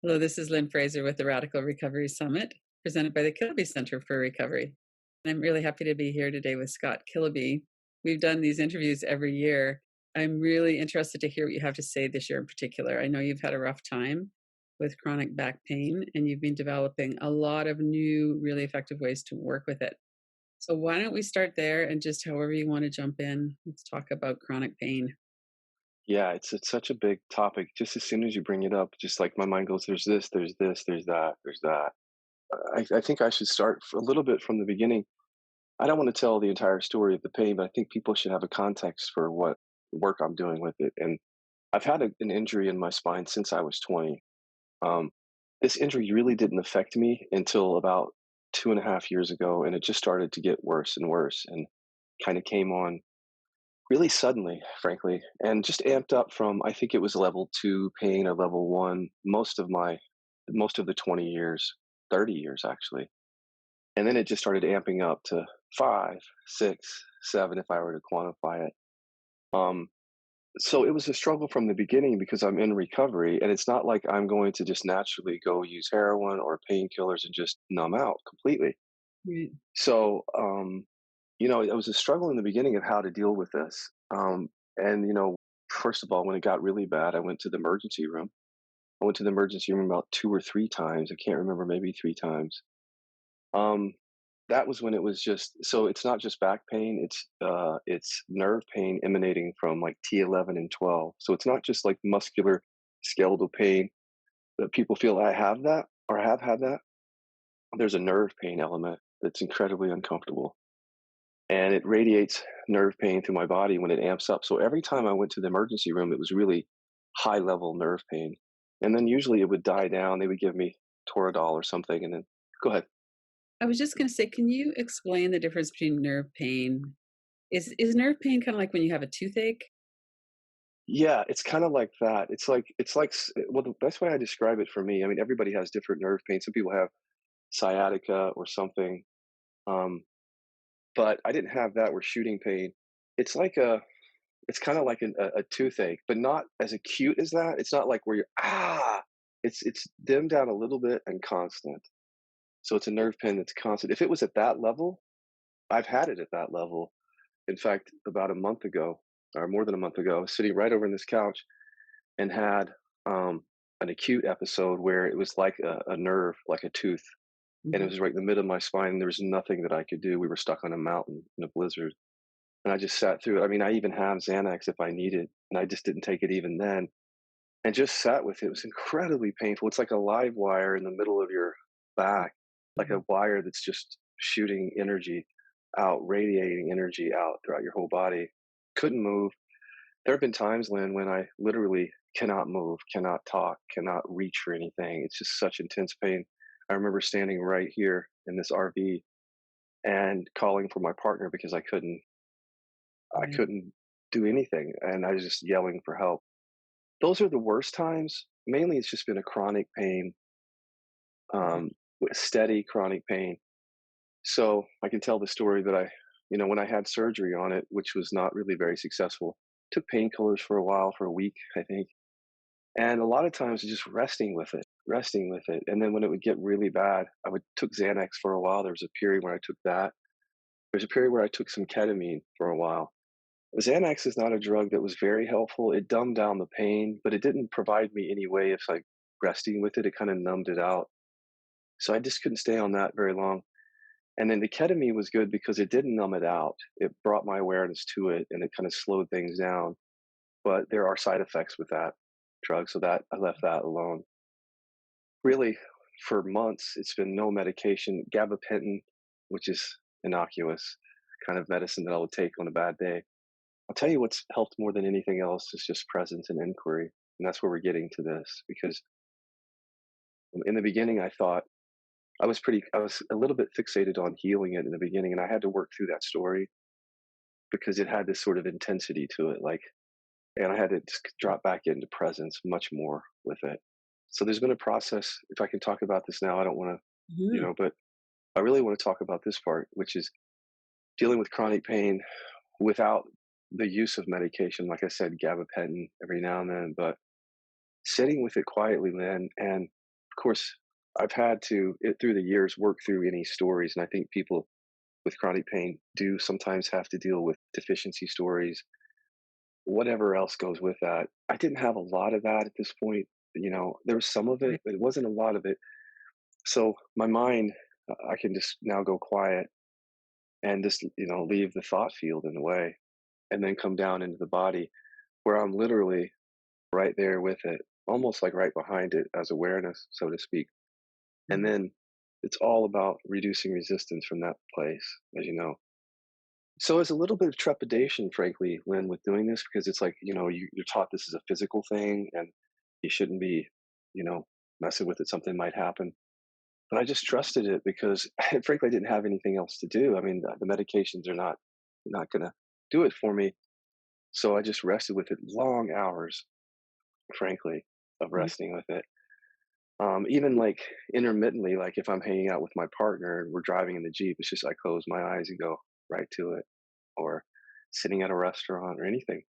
Hello, this is Lynn Fraser with the Radical Recovery Summit, presented by the Kiloby Center for Recovery. And I'm really happy to be here today with Scott Kiloby. We've done these interviews every year. I'm really interested to hear what you have to say this year in particular. I know you've had a rough time with chronic back pain, and you've been developing a lot of new, really effective ways to work with it. So why don't we start there, and just however you want to jump in, let's talk about chronic pain. Yeah, it's such a big topic. Just as soon as you bring it up, just like my mind goes, there's this, there's that, there's that. I think I should start a little bit from the beginning. I don't want to tell the entire story of the pain, but I think people should have a context for what work I'm doing with it. And I've had an injury in my spine since I was 20. Um, this injury really didn't affect me until about 2.5 years ago, and it just started to get worse and worse, and kind of came on really suddenly, frankly, and just amped up from, I think it was level 2 pain or level 1 most of the 20 years, 30 years actually. And then it just started amping up to 5, 6, 7 if I were to quantify it. Um, so it was a struggle from the beginning because I'm in recovery, and it's not like I'm going to just naturally go use heroin or painkillers and just numb out completely. Right. So, it was a struggle in the beginning of how to deal with this. And first of all, when it got really bad, I went to the emergency room. I went to the emergency room about 2 or 3 times. I can't remember, maybe 3 times. Um, that was when it was just so. It's not just back pain; it's nerve pain emanating from like T11 and 12. So it's not just like muscular, skeletal pain that people feel I have that or have had that. There's a nerve pain element that's incredibly uncomfortable, and it radiates nerve pain through my body when it amps up. So every time I went to the emergency room, it was really high level nerve pain. And then usually it would die down. They would give me Toradol or something. And then go ahead. I was just going to say, can you explain the difference between nerve pain? Is nerve pain kind of like when you have a toothache? Yeah, it's kind of like that. Well, the best way I describe it for me, I mean, everybody has different nerve pain. Some people have sciatica or something. Um, but I didn't have that or shooting pain. It's like it's kind of like a toothache, but not as acute as that. It's not like where you're It's dimmed down a little bit and constant. So it's a nerve pain that's constant. If it was at that level, I've had it at that level. In fact, about a month ago, or more than a month ago, I was sitting right over in this couch and had an acute episode where it was like a nerve, like a tooth, and it Mhm. was right in the middle of my spine. And there was nothing that I could do. We were stuck on a mountain in a blizzard, and I just sat through it. I mean, I even have Xanax if I need it, and I just didn't take it even then, and just sat with it. It was incredibly painful. It's like a live wire in the middle of your back, like a Mhm. wire that's just shooting energy out, radiating energy out throughout your whole body. Couldn't move. There have been times, Lynn, when I literally cannot move, cannot talk, cannot reach for anything. It's just such intense pain. I remember standing right here in this RV and calling for my partner because I Right. couldn't do anything, and I was just yelling for help. Those are the worst times. Mainly, it's just been a chronic pain, Mhm. steady chronic pain. So I can tell the story that when I had surgery on it, which was not really very successful, took painkillers for a while, for a week, I think. And a lot of times just resting with it. And then when it would get really bad, I would took Xanax for a while. There was a period where I took that. There's a period where I took some ketamine for a while. Xanax is not a drug that was very helpful. It dumbed down the pain, but it didn't provide me any way of like resting with it. It kind of numbed it out. So I just couldn't stay on that very long. And then the ketamine was good because it didn't numb it out. It brought my awareness to it and it kind of slowed things down. But there are side effects with that drug, so that I left that alone. Really, for months, it's been no medication. Gabapentin, which is innocuous kind of medicine that I would take on a bad day. I'll tell you what's helped more than anything else is just presence and inquiry. And that's where we're getting to this because in the beginning, I was a little bit fixated on healing it in the beginning. And I had to work through that story because it had this sort of intensity to it. And I had to just drop back into presence much more with it. So there's been a process. If I can talk about this now, I don't want to, Mhm. but I really want to talk about this part, which is dealing with chronic pain without the use of medication. Like I said, gabapentin every now and then, but sitting with it quietly, man, and Of course, I've had to, through the years, work through any stories. And I think people with chronic pain do sometimes have to deal with deficiency stories, whatever else goes with that. I didn't have a lot of that at this point. There was some of it, Right. but it wasn't a lot of it. So my mind, I can just now go quiet and just, leave the thought field in a way and then come down into the body where I'm literally right there with it, almost like right behind it as awareness, so to speak. And Mhm. then it's all about reducing resistance from that place, as you know. So it's a little bit of trepidation, frankly, when with doing this, because it's like, you're taught this is a physical thing and you shouldn't be, you know, messing with it. Something might happen. But I just trusted it because, frankly, I didn't have anything else to do. I mean, the medications are not going to do it for me. So I just rested with it long hours, frankly, of Mhm. resting with it. Even like intermittently, like if I'm hanging out with my partner and we're driving in the Jeep, it's just I close my eyes and go right to it, or sitting at a restaurant or anything.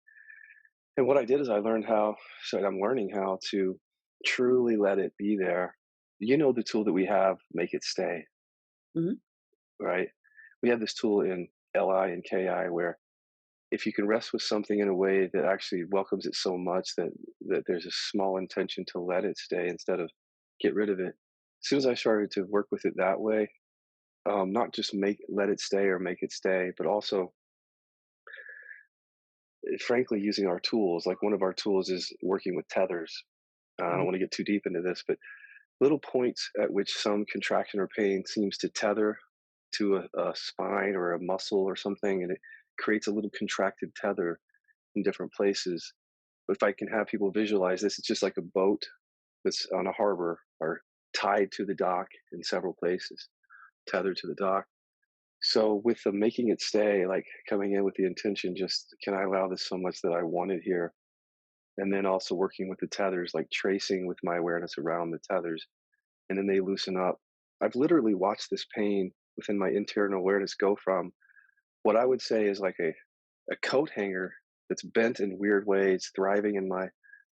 And what I did is I'm learning how to truly let it be there. The tool that we have, make it stay, Mhm. right? We have this tool in LI and KI where if you can rest with something in a way that actually welcomes it so much that there's a small intention to let it stay instead of get rid of it. As soon as I started to work with it that way, not just make let it stay or make it stay, but also, frankly, using our tools. Like one of our tools is working with tethers. I don't Mhm. want to get too deep into this, but little points at which some contraction or pain seems to tether to a spine or a muscle or something, and it creates a little contracted tether in different places. But if I can have people visualize this, it's just like a boat that's on a harbor or tied to the dock in several places, tethered to the dock. So with the making it stay, like coming in with the intention, just can I allow this so much that I want it here? And then also working with the tethers, like tracing with my awareness around the tethers, and then they loosen up. I've literally watched this pain within my internal awareness go from what I would say is like a coat hanger that's bent in weird ways, thriving in my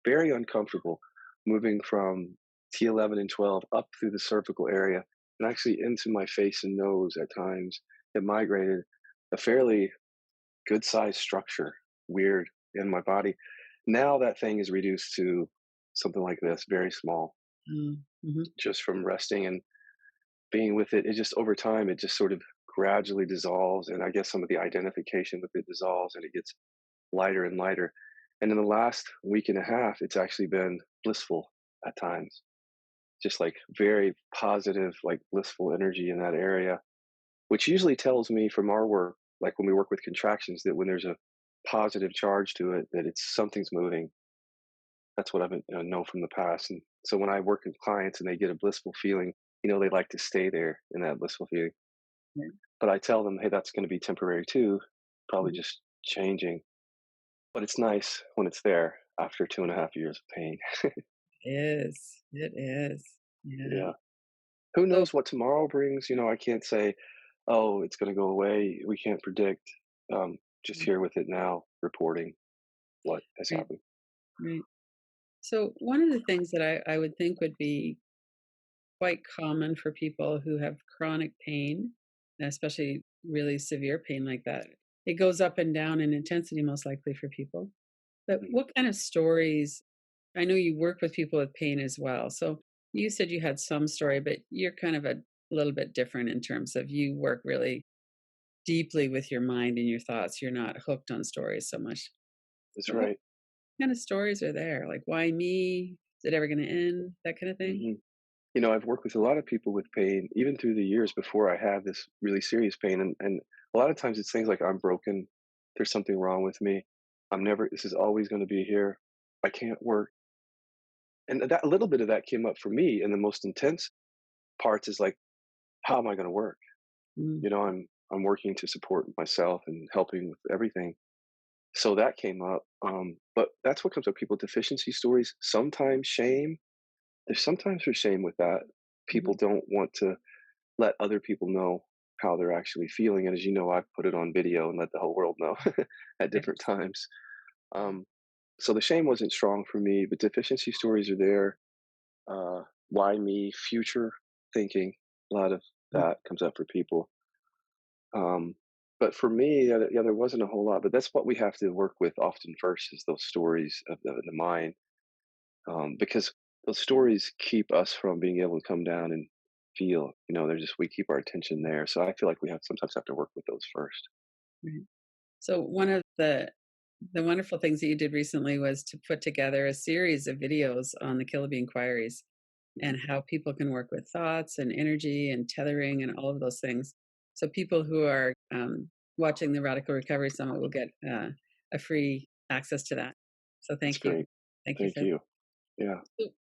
very uncomfortable, moving from T11 and 12 up through the cervical area and actually into my face and nose at times. It migrated a fairly good sized structure, weird in my body. Now that thing is reduced to something like this, very small, Mm. Mhm. just from resting and being with it. It just over time, it just sort of gradually dissolves. And I guess some of the identification with it dissolves and it gets lighter and lighter. And in the last week and a half, it's actually been blissful at times, just like very positive, like blissful energy in that area, which usually tells me from our work, like when we work with contractions, that when there's a positive charge to it, that it's something's moving. That's what I've been, know from the past. And so when I work with clients and they get a blissful feeling, they like to stay there in that blissful feeling. Right. But I tell them, hey, that's going to be temporary too, probably Mhm. just changing. But it's nice when it's there after 2.5 years of pain. It is. It is. Yeah. Yeah. Who So knows what tomorrow brings? I can't say, oh, it's going to go away. We can't predict. Just mm, here with it now, reporting what has right, happened. right. So one of the things that I would think would be quite common for people who have chronic pain, and especially really severe pain like that, it goes up and down in intensity most likely for people. But Mhm. what kind of stories I know you work with people with pain as well. So you said you had some story, but you're kind of a little bit different in terms of you work really deeply with your mind and your thoughts. You're not hooked on stories so much. That's But what right. kind of stories are there? Like, why me? Is it ever going to end? That kind of thing? hmm I've worked with a lot of people with pain, even through the years before I had this really serious pain. And a lot of times it's things like, I'm broken. There's something wrong with me. This is always going to be here. I can't work. And that a little bit of that came up for me. And the most intense parts is like, how am I going to work? Mm, I'm working to support myself and helping with everything. So that came up. But that's what comes up. People deficiency stories, sometimes shame. There's sometimes there's shame with that. mhm, People don't want to let other people know how they're actually feeling. And as you know, I've put it on video and let the whole world know at different yes. times. Um, so the shame wasn't strong for me, but deficiency stories are there. why me, future thinking. A lot of Mm, that comes up for people. Um, but for me, yeah, there wasn't a whole lot. But that's what we have to work with often first is those stories of the mind, because those stories keep us from being able to come down and feel. They're just we keep our attention there. So I feel like we have sometimes have to work with those first. right. So one of the wonderful things that you did recently was to put together a series of videos on the Kiloby inquiries and how people can work with thoughts and energy and tethering and all of those things. So people who are watching the Radical Recovery Summit will get a free access to that. So That's thank you, great. thank you Thank for you. Yeah. that.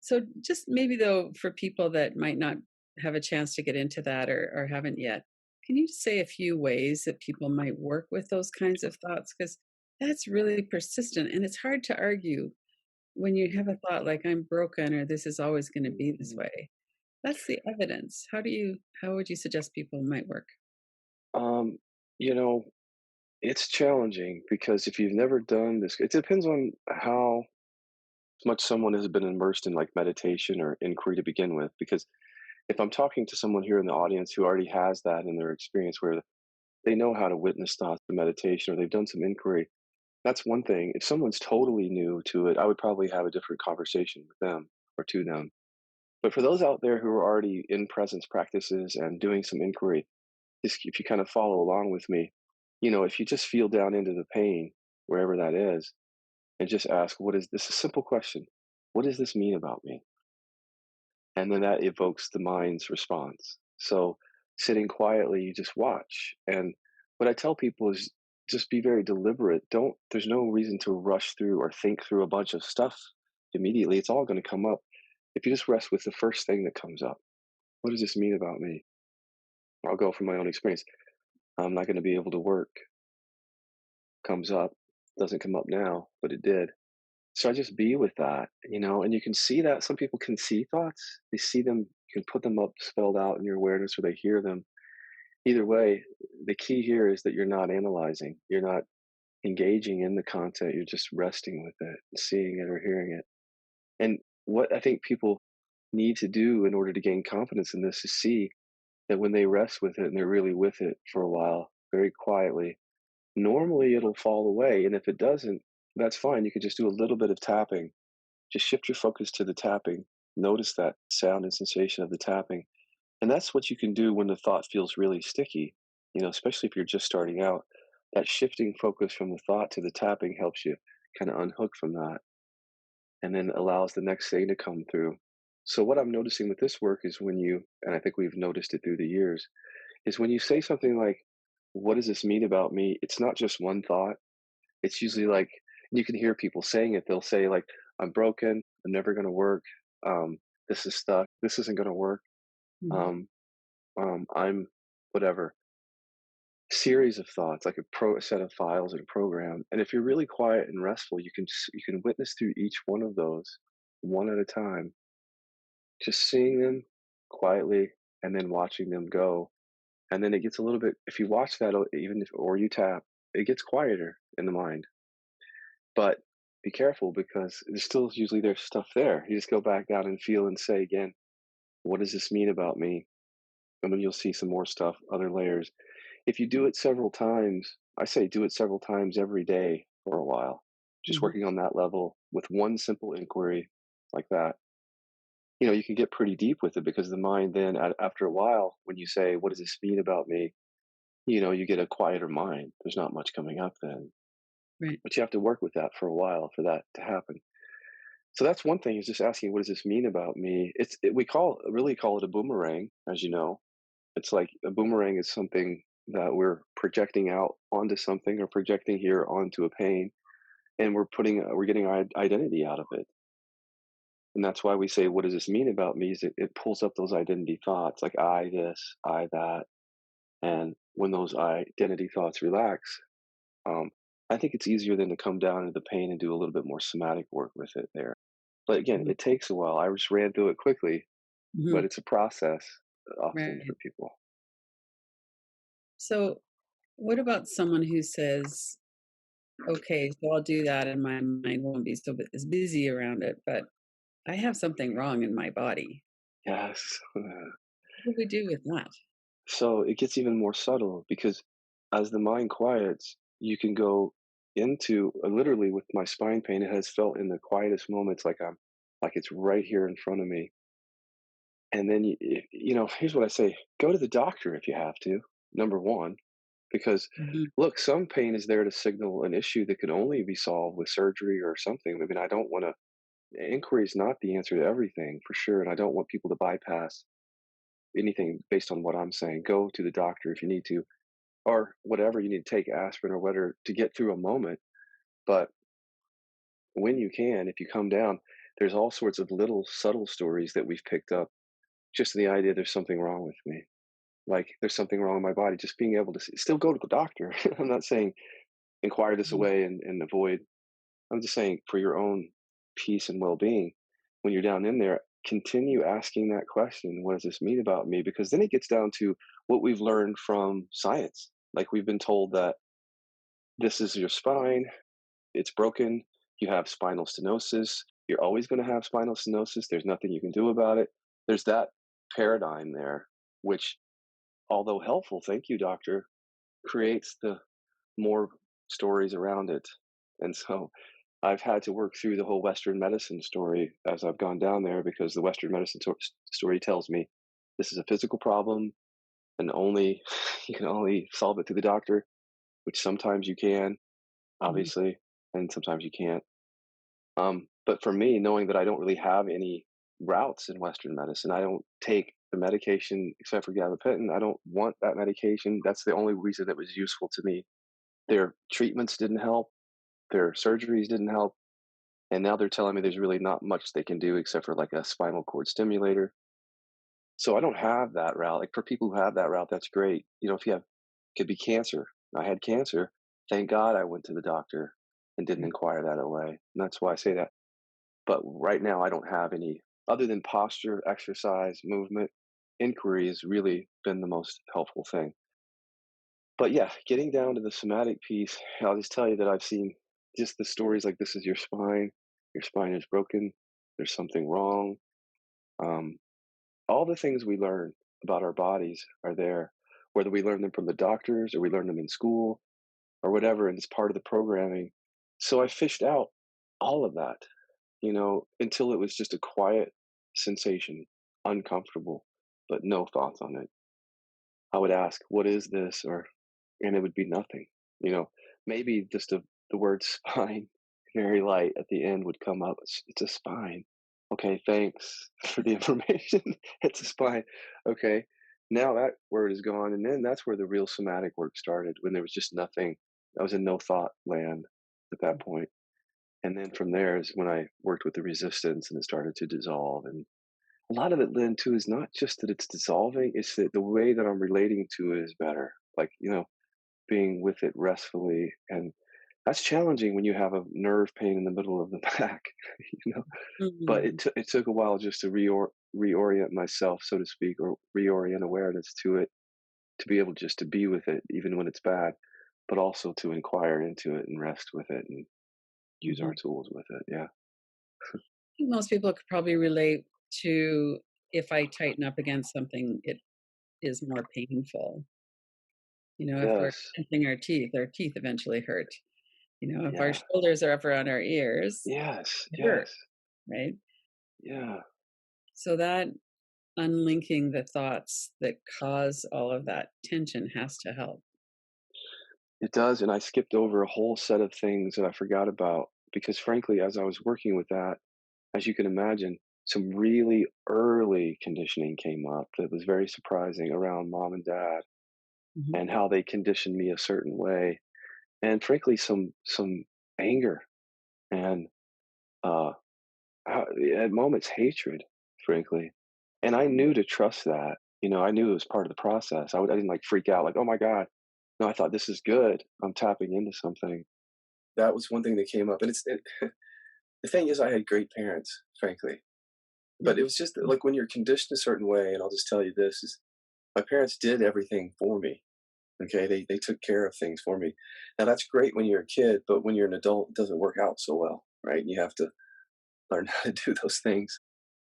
So just maybe though, for people that might not have a chance to get into that or haven't yet, can you just say a few ways that people might work with those kinds of thoughts? Because that's really persistent and it's hard to argue when you have a thought like I'm broken or this is always going to be this Mhm. way. That's the evidence. How would you suggest people might work? Um, you know, it's challenging because if you've never done this, it depends on how much someone has been immersed in like meditation or inquiry to begin with. Because if I'm talking to someone here in the audience who already has that in their experience where they know how to witness thoughts in meditation or they've done some inquiry, that's one thing. If someone's totally new to it, I would probably have a different conversation with them or to them. But for those out there who are already in presence practices and doing some inquiry, just if you kind of follow along with me, if you just feel down into the pain, wherever that is, and just ask, what is this? A simple question. What does this mean about me? And then that evokes the mind's response. So sitting quietly, you just watch. And what I tell people is just be very deliberate. There's no reason to rush through or think through a bunch of stuff immediately. It's all going to come up. If you just rest with the first thing that comes up, what does this mean about me? I'll go from my own experience. I'm not going to be able to work. Comes up, doesn't come up now, but it did. So I just be with that, and you can see that some people can see thoughts. They see them, you can put them up spelled out in your awareness or they hear them. Either way, the key here is that you're not analyzing, you're not engaging in the content, you're just resting with it, seeing it or hearing it. And what I think people need to do in order to gain confidence in this is see that when they rest with it and they're really with it for a while, very quietly, normally it'll fall away. And if it doesn't, that's fine. You could just do a little bit of tapping. Just shift your focus to the tapping. Notice that sound and sensation of the tapping. And that's what you can do when the thought feels really sticky, especially if you're just starting out. That shifting focus from the thought to the tapping helps you kind of unhook from that and then allows the next thing to come through. So, what I'm noticing with this work is and I think we've noticed it through the years, is when you say something like, what does this mean about me? It's not just one thought. It's usually like, you can hear people saying it. They'll say, like, I'm broken. I'm never going to work. Um, this is stuck. This isn't going to work. Mhm. Um, I'm whatever. Series of thoughts, like a set of files in a program. And if you're really quiet and restful, you can witness through each one of those one at a time, just seeing them quietly and then watching them go. And then it gets a little bit. If you watch that, even if or you tap, it gets quieter in the mind. But be careful because there's stuff there. You just go back down and feel and say again, what does this mean about me? And then you'll see some more stuff, other layers. If you do it several times, I say do it several times every day for a while, just Mhm. working on that level with one simple inquiry like that. You can get pretty deep with it because the mind then, after a while, when you say, what does this mean about me? You get a quieter mind. There's not much coming up then. Right. But you have to work with that for a while for that to happen. So that's one thing is just asking, what does this mean about me? We really call it a boomerang, as you know. It's like a boomerang is something that we're projecting out onto something or projecting here onto a pain, and we're getting our identity out of it. And that's why we say, what does this mean about me? Is it pulls up those identity thoughts like I this, I that. And when those identity thoughts relax, um, I think it's easier than to come down into the pain and do a little bit more somatic work with it there. But again, Mhm. it takes a while. I just ran through it quickly, but Mhm. it's a process often Right. for people. So, what about someone who says, "Okay, so I'll do that, and my mind won't be as busy around it, but I have something wrong in my body. Yes. What do we do with that? So it gets even more subtle because as the mind quiets, you can go into literally with my spine pain, it has felt in the quietest moments like like it's right here in front of me. And then here's what I say: go to the doctor if you have to. Number one, because Mhm, look, some pain is there to signal an issue that can only be solved with surgery or something. I mean, I don't want to. Inquiry is not the answer to everything for sure, and I don't want people to bypass anything based on what I'm saying. Go to the doctor if you need to, or whatever you need to take aspirin or whatever to get through a moment. But when you can, if you come down, there's all sorts of little subtle stories that we've picked up. Just the idea there's something wrong with me, like there's something wrong in my body. Just being able to still go to the doctor. I'm not saying inquire this mhm, away and avoid. I'm just saying for your own peace and well-being, when you're down in there, continue asking that question: what does this mean about me? Because then it gets down to what we've learned from science. Like we've been told that this is your spine, it's broken, you have spinal stenosis, you're always going to have spinal stenosis, there's nothing you can do about it. There's that paradigm there, which, although helpful, thank you, doctor, creates the more stories around it. And so I've had to work through the whole Western medicine story as I've gone down there because the Western medicine story tells me this is a physical problem and only you can only solve it through the doctor, which sometimes you can, mhm, obviously, and sometimes you can't. But for me, knowing that I don't really have any routes in Western medicine, I don't take the medication except for gabapentin. I don't want that medication. That's the only reason that was useful to me. Their treatments didn't help. Their surgeries didn't help. And now they're telling me there's really not much they can do except for like a spinal cord stimulator. So I don't have that route. Like for people who have that route, that's great. If you have, could be cancer. I had cancer. Thank God I went to the doctor and didn't right, inquire that away. And that's why I say that. But right now, I don't have any other than posture, exercise, movement. Inquiry has really been the most helpful thing. But yeah, getting down to the somatic piece, I'll just tell you that I've seen just the stories like this is your spine is broken, there's something wrong. Um, all the things we learn about our bodies are there, whether we learn them from the doctors or we learn them in school or whatever, and it's part of the programming. So I fished out all of that, until it was just a quiet sensation, uncomfortable, but no thoughts on it. I would ask, "What is this?" And it would be nothing. You know, maybe just the word spine, very light at the end would come up. It's a spine. Okay, thanks for the information. It's a spine. Okay, now that word is gone, and then that's where the real somatic work started. When there was just nothing. I was in no thought land at that point. And then from there is when I worked with the resistance and it started to dissolve. And a lot of it, Lynn, too, is not just that it's dissolving, it's that the way that I'm relating to it is better. Like, being with it restfully. And that's challenging when you have a nerve pain in the middle of the back, you know. But mhm, it took a while just to reorient myself, so to speak, or reorient awareness to it, to be able just to be with it, even when it's bad, but also to inquire into it and rest with it and use mhm. our tools with it. Yeah. I think most people could probably relate to if I tighten up against something, it is more painful. If we're Yes. clenching our teeth eventually hurt. If our Yeah. shoulders are up around our ears, Yes. it hurt, Yes. right? Yeah. So that unlinking the thoughts that cause all of that tension has to help. It does. And I skipped over a whole set of things that I forgot about because, frankly, as I was working with that, as you can imagine, some really early conditioning came up that was very surprising around mom and dad Mhm, and how they conditioned me a certain way. And frankly, some anger and uh, at moments hatred, frankly. And I mm, knew to trust that. I knew it was part of the process. I didn't like freak out like, oh my God. No, I thought this is good. I'm tapping into something. That was one thing that came up. And the thing is, I had great parents, frankly. But it mhm, was just like when you're conditioned a certain way, and I'll just tell you this is my parents did everything for me. Okay. They took care of things for me. Now that's great when you're a kid, but when you're an adult, it doesn't work out so well, right? You have to learn how to do those things.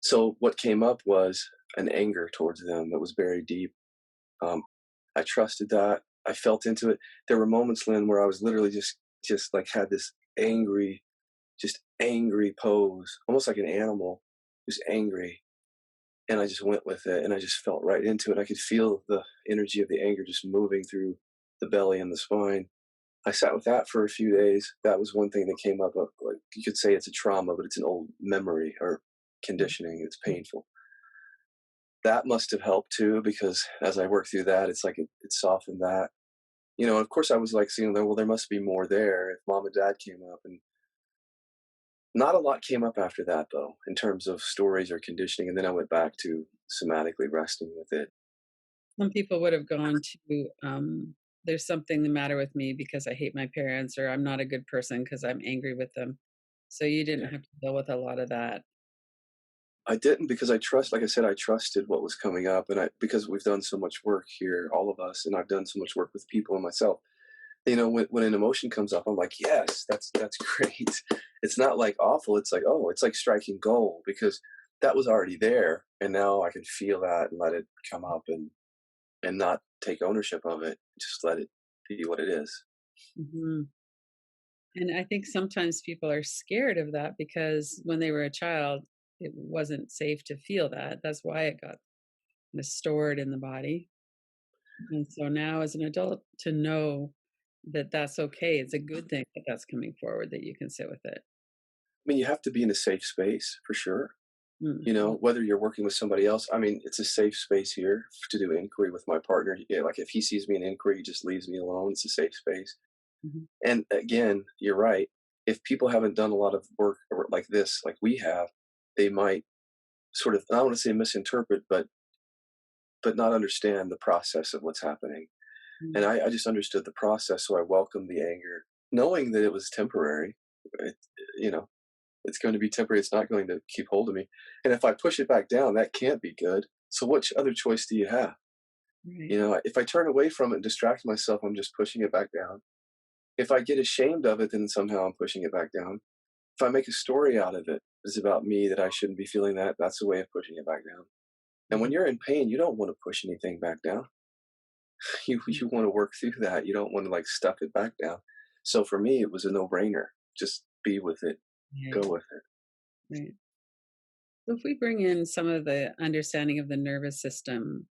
So what came up was an anger towards them that was very deep. Um, I trusted that. I felt into it. There were moments, Lynn, where I was literally just like had this angry, just angry pose, almost like an animal, just angry. And I just went with it, and I just felt right into it. I could feel the energy of the anger just moving through the belly and the spine. I sat with that for a few days. That was one thing that came up. Like you could say it's a trauma, but it's an old memory or conditioning. It's painful. That must have helped too, because as I worked through that, it's like it softened that. Of course, I was like seeing that. Well, there must be more there. If mom and dad came up, and not a lot came up after that, though, in terms of stories or conditioning. And then I went back to somatically resting with it. Some people would have gone to, "There's something the matter with me because I hate my parents," or "I'm not a good person because 'cause I'm angry with them." So you didn't Yeah. have to deal with a lot of that. I didn't, because like I said, I trusted what was coming up. And because we've done so much work here, all of us, and I've done so much work with people and myself, when an emotion comes up, I'm like, yes, that's great. It's not like awful. It's like, oh, it's like striking gold, because that was already there. And now I can feel that and let it come up, and not take ownership of it. Just let it be what it is. Mhm. And I think sometimes people are scared of that because when they were a child, it wasn't safe to feel that. That's why it got stored in the body. And so now as an adult to know that that's okay, it's a good thing that that's coming forward, that you can sit with it. I mean, you have to be in a safe space for sure. Mhm, Whether you're working with somebody else, I mean, it's a safe space here to do inquiry with my partner. Yeah, like if he sees me in inquiry, he just leaves me alone. It's a safe space. mhm, And again, you're right. If people haven't done a lot of work like this, like we have, they might sort of, I don't want to say misinterpret, but not understand the process of what's happening. And mhm, I just understood the process, so I welcomed the anger, knowing that it was temporary. It, you know, it's going to be temporary. It's not going to keep hold of me. And if I push it back down, that can't be good. So what other choice do you have? right. If I turn away from it and distract myself, I'm just pushing it back down. If I get ashamed of it, then somehow I'm pushing it back down. If I make a story out of it, it's about me that I shouldn't be feeling that. That's a way of pushing it back down. And when Mhm, you're in pain, you don't want to push anything back down. mm, You want to work through that. You don't want to like stuff it back down. So for me, it was a no brainer. Just be with it. Go right, with it. right. So if we bring in some of the understanding of the nervous system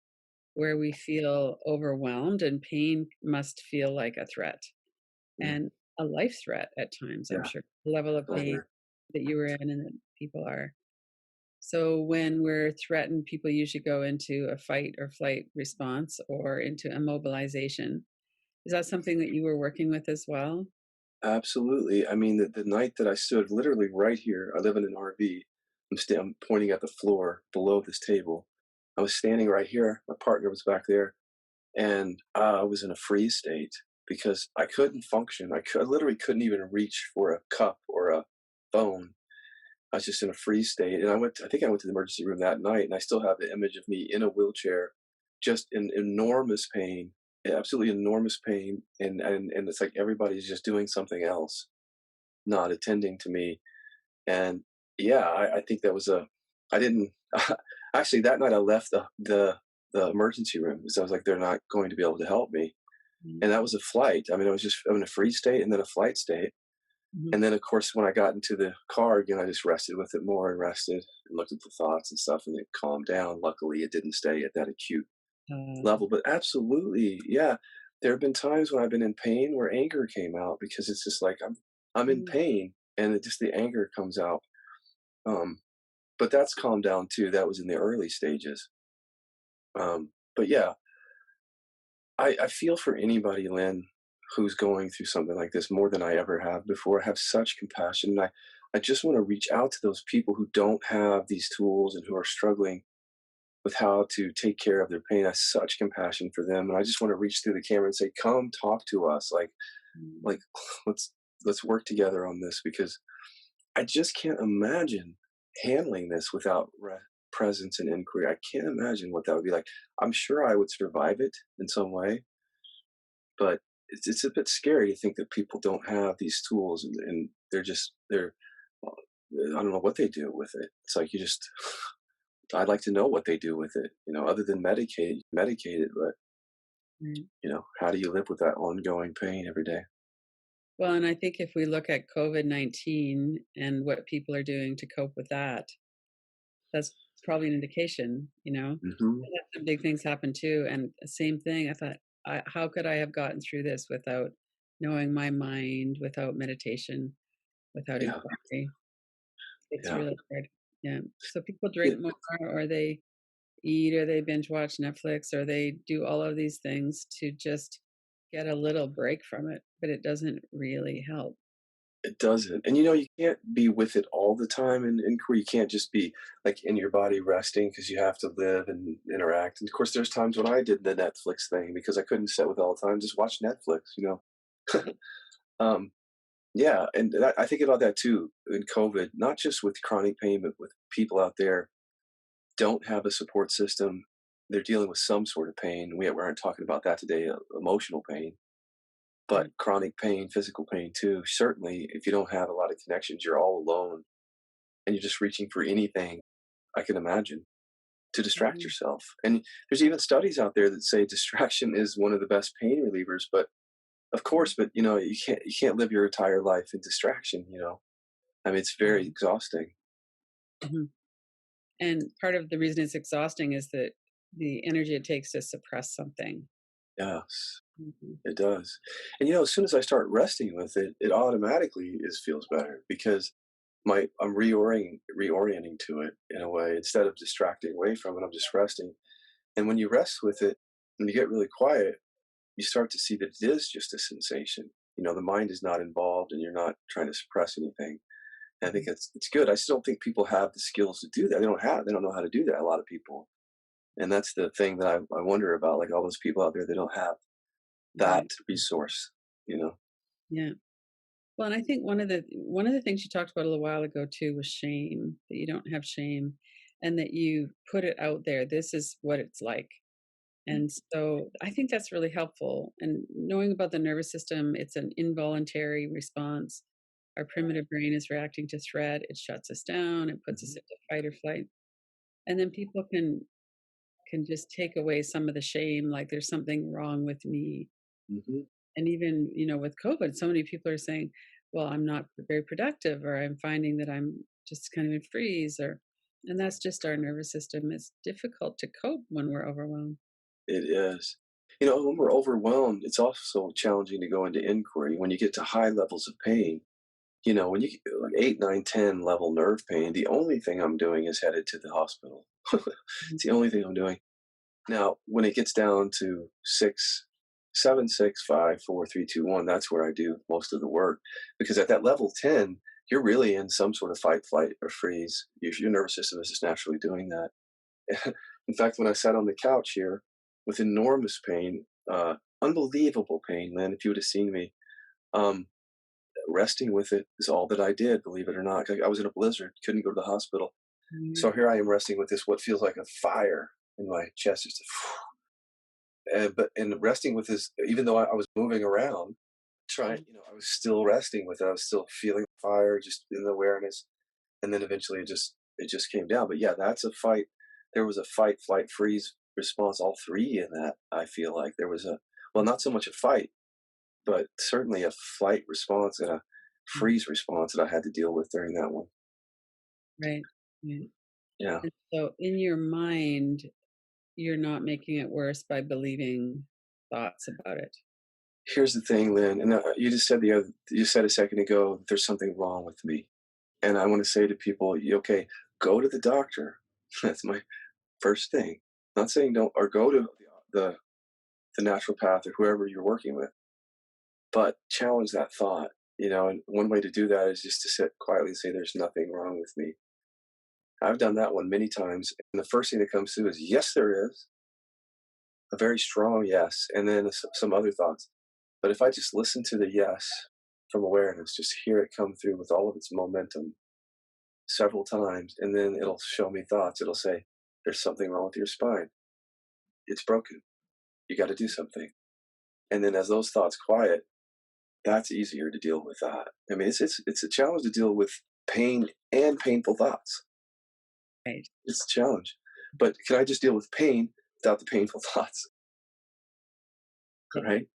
where we feel overwhelmed and pain must feel like a threat Mm, and a life threat at times, I'm yeah. sure, the level of Oh pain yeah. that you were in and that people are. So when we're threatened, people usually go into a fight or flight response or into immobilization. Is that something that you were working with as well? Absolutely. I mean, the night that I stood literally right here, I live in an RV. I'm pointing at the floor below this table. I was standing right here. My partner was back there, and I was in a freeze state because I couldn't function. I literally couldn't even reach for a cup or a phone. I was just in a freeze state, and I think I went to the emergency room that night, and I still have the image of me in a wheelchair, just in enormous pain, absolutely enormous pain, and it's like everybody's just doing something else, not attending to me. And yeah, I think that was a, I didn't, actually that night I left the emergency room because I was like, they're not going to be able to help me. And that Mm, was a flight. I mean, I was just I'm in a freeze state and then a flight state. mhm. And then, of course, when I got into the car again, I just rested with it more and rested and looked at the thoughts and stuff, and it calmed down. Luckily, it didn't stay at that acute Uh, level. But absolutely, yeah, there have been times when I've been in pain where anger came out because it's just like I'm in mm, pain, and it just the anger comes out. Um, but that's calmed down too. That was in the early stages. But yeah, I feel for anybody, Lynn, who's going through something like this more than I ever have before. I have such compassion. And I just want to reach out to those people who don't have these tools and who are struggling with how to take care of their pain. I have such compassion for them. And I just want to reach through the camera and say, come talk to us. Like mm, let's let's work together on this, because I just can't imagine handling this without presence and inquiry. I can't imagine what that would be like. I'm sure I would survive it in some way, but it's a bit scary to think that people don't have these tools, and they're I don't know what they do with it. It's like you just I'd like to know what they do with it, other than medicate it, but, Right. how do you live with that ongoing pain every day? Well, and I think if we look at COVID-19 and what people are doing to cope with that, that's probably an indication, Mhm. I had some big things happen too, and same thing, I thought, how could I have gotten through this without knowing my mind, without meditation, without Yeah, inquiry? It's yeah. really hard. Yeah. So people Yeah, drink more, or they eat, or they binge watch Netflix, or they do all of these things to just get a little break from it, but it doesn't really help. it doesn't, and, you can't be with it all the time in inquiry. You can't just be, like, in your body resting because you have to live and interact, and, of course, there's times when I did the Netflix thing because I couldn't sit with it all the time, just watch Netflix. Um, yeah, and I think about that too in COVID, not just with chronic pain, but with people out there don't have a support system. They're dealing with some sort of pain. We aren't talking about that today, emotional pain, but Right. chronic pain, physical pain too. Certainly, if you don't have a lot of connections, you're all alone and you're just reaching for anything, I can imagine, to distract Mhm. yourself. And there's even studies out there that say distraction is one of the best pain relievers. But of course, but you can't live your entire life in distraction. I mean, it's very Mhm. exhausting. Mhm. And part of the reason it's exhausting is that the energy it takes to suppress something. Yes. Mhm. It does. And as soon as I start resting with it, it automatically is feels better because my I'm reorienting to it in a way instead of distracting away from it. I'm just resting. And when you rest with it and you get really quiet, you start to see that it is just a sensation. The mind is not involved and you're not trying to suppress anything. And I think Mhm. it's good. I still don't think people have the skills to do that. They don't know how to do that, a lot of people. And that's the thing that I wonder about, like all those people out there, they don't have that Right. resource, you know? Yeah. Well, and I think one of the things you talked about a little while ago too was shame, that you don't have shame and that you put it out there. This is what it's like. And so I think that's really helpful. And knowing about the nervous system, it's an involuntary response. Our primitive brain is reacting to threat. It shuts us down. It puts us Mhm, into fight or flight. And then people can just take away some of the shame, like there's something wrong with me. mhm. And even, with COVID, so many people are saying, well, I'm not very productive, or I'm finding that I'm just kind of in freeze, and that's just our nervous system. It's difficult to cope when we're overwhelmed. It is. When we're overwhelmed, it's also challenging to go into inquiry. When you get to high levels of pain, when you get like 8, 9, 10 level nerve pain, the only thing I'm doing is headed to the hospital. Mhm. It's the only thing I'm doing. Now, when it gets down to 6, 7, 6, 5, 4, 3, 2, 1, that's where I do most of the work. Because at that level 10, you're really in some sort of fight, flight, or freeze. Your nervous system is just naturally doing that. In fact, when I sat on the couch here with enormous pain, unbelievable pain, man, if you would have seen me, um, resting with it is all that I did, believe it or not. I was in a blizzard, couldn't go to the hospital. Right. So here I am resting with this, what feels like a fire in my chest, just and resting with this, even though I was moving around, Mhm. I was still resting with it. I was still feeling fire, just in the awareness, and then eventually it just came down. But yeah, that's a fight. There was a fight, flight, freeze response, all three in that. I feel like there was not so much a fight, but certainly a flight response and a Mhm. freeze response that I had to deal with during that one. Right. Right. Yeah. And so in your mind, you're not making it worse by believing thoughts about it. Here's the thing, Lynn, and you said a second ago that there's something wrong with me, and I want to say to people, okay, go to the doctor. That's my first thing. Not saying don't, or go to the the naturopath or whoever you're working with, but challenge that thought. And one way to do that is just to sit quietly and say, "There's nothing wrong with me." I've done that one many times, and the first thing that comes through is, "Yes, there is," a very strong yes, and then some other thoughts. But if I just listen to the yes from awareness, just hear it come through with all of its momentum several times, and then it'll show me thoughts. It'll say, "There's something wrong with your spine. It's broken. You got to do something." And then as those thoughts quiet, that's easier to deal with that. I mean, it's a challenge to deal with pain and painful thoughts. Right. It's a challenge. But can I just deal with pain without the painful thoughts? Yeah. Right?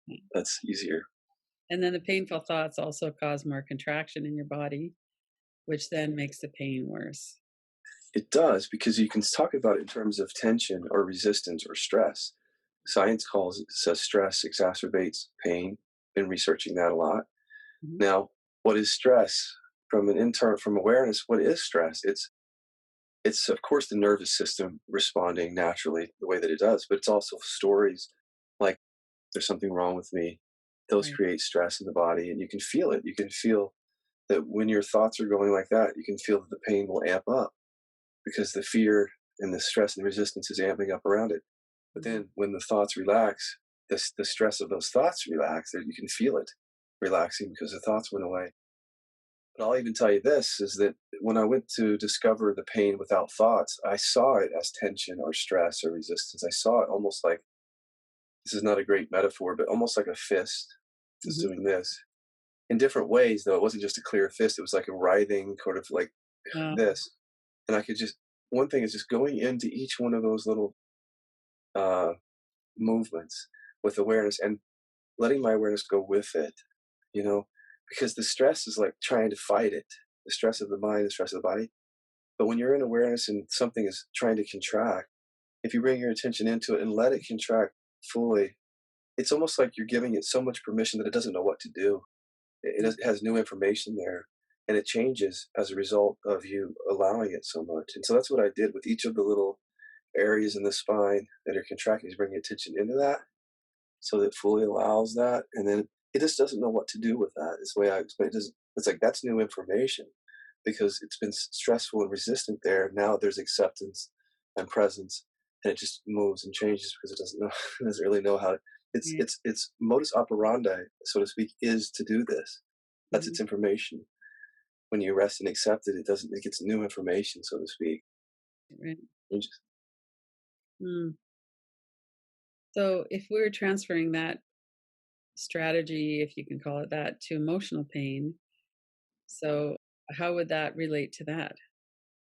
Yeah. That's easier. And then the painful thoughts also cause more contraction in your body, which then makes the pain worse. It does because you can talk about it in terms of tension or resistance or stress. Science calls it says stress exacerbates pain. Been researching that a lot. Mhm. Now, what is stress? From awareness, what is stress? It's of course the nervous system responding naturally the way that it does, but it's also stories like there's something wrong with me. Those Right. create stress in the body, and you can feel it. You can feel that when your thoughts are going like that, you can feel that the pain will amp up because the fear and the stress and the resistance is amping up around it. But Mhm. then when the thoughts relax, the stress of those thoughts relax, you can feel it relaxing because the thoughts went away. But I'll even tell you this is that when I went to discover the pain without thoughts, I saw it as tension or stress or resistance. I saw it almost like this is not a great metaphor, but almost like a fist just Mhm. doing this in different ways, though. It wasn't just a clear fist, it was like a writhing, sort of like this. And I could just, one thing is just going into each one of those little uh, movements with awareness and letting my awareness go with it, you know, because the stress is like trying to fight it, the stress of the mind, the stress of the body. But when you're in awareness and something is trying to contract, if you bring your attention into it and let it contract fully, it's almost like you're giving it so much permission that it doesn't know what to do. It has new information there, and it changes as a result of you allowing it so much. And so that's what I did with each of the little areas in the spine that are contracting, is bringing attention into that so that it fully allows that. And then it just doesn't know what to do with that. Is the way I explain it. It's like that's new information because it's been stressful and resistant there. Now there's acceptance and presence, and it just moves and changes because it doesn't know, it doesn't really know how. Yeah. Its modus operandi, so to speak, is to do this. That's Mhm. its information. When you rest and accept it, it doesn't. It gets new information, so to speak. Right. You just Mm. So if we were transferring that strategy, if you can call it that, to emotional pain, so how would that relate to that?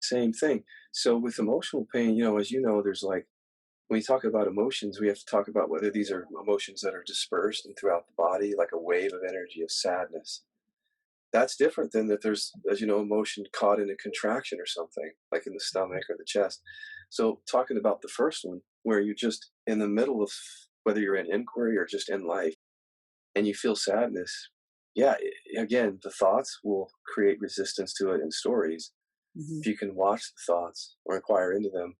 same thing. So with emotional pain, as you know, there's like when we talk about emotions, we have to talk about whether these are emotions that are dispersed and throughout the body, like a wave of energy of sadness. That's different than that there's, as you know, emotion caught in a contraction or something, like in the stomach or the chest. So, talking about the first one, where you're just in the middle of whether you're in inquiry or just in life and you feel sadness, yeah, again, the thoughts will create resistance to it in stories. Mhm. If you can watch the thoughts or inquire into them,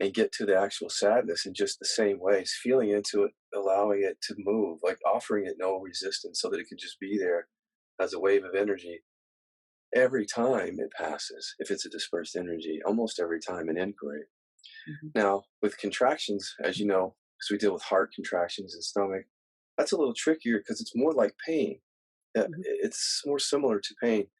and get to the actual sadness in just the same ways, feeling into it, allowing it to move, like offering it no resistance so that it can just be there as a wave of energy every time it passes, if it's a dispersed energy, almost every time in inquiry. Mhm. Now, with contractions, as you know, because we deal with heart contractions and stomach, that's a little trickier because it's more like pain. Mhm. It's more similar to pain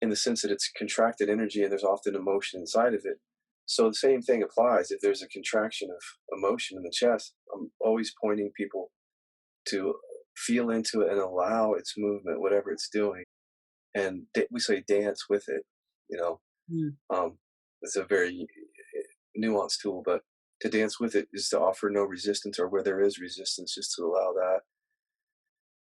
in the sense that it's contracted energy and there's often emotion inside of it. So the same thing applies. If there's a contraction of emotion in the chest, I'm always pointing people to feel into it and allow its movement, whatever it's doing. And we say dance with it, you know. Mm. Um, it's a very nuanced tool, but to dance with it is to offer no resistance, or where there is resistance, just to allow that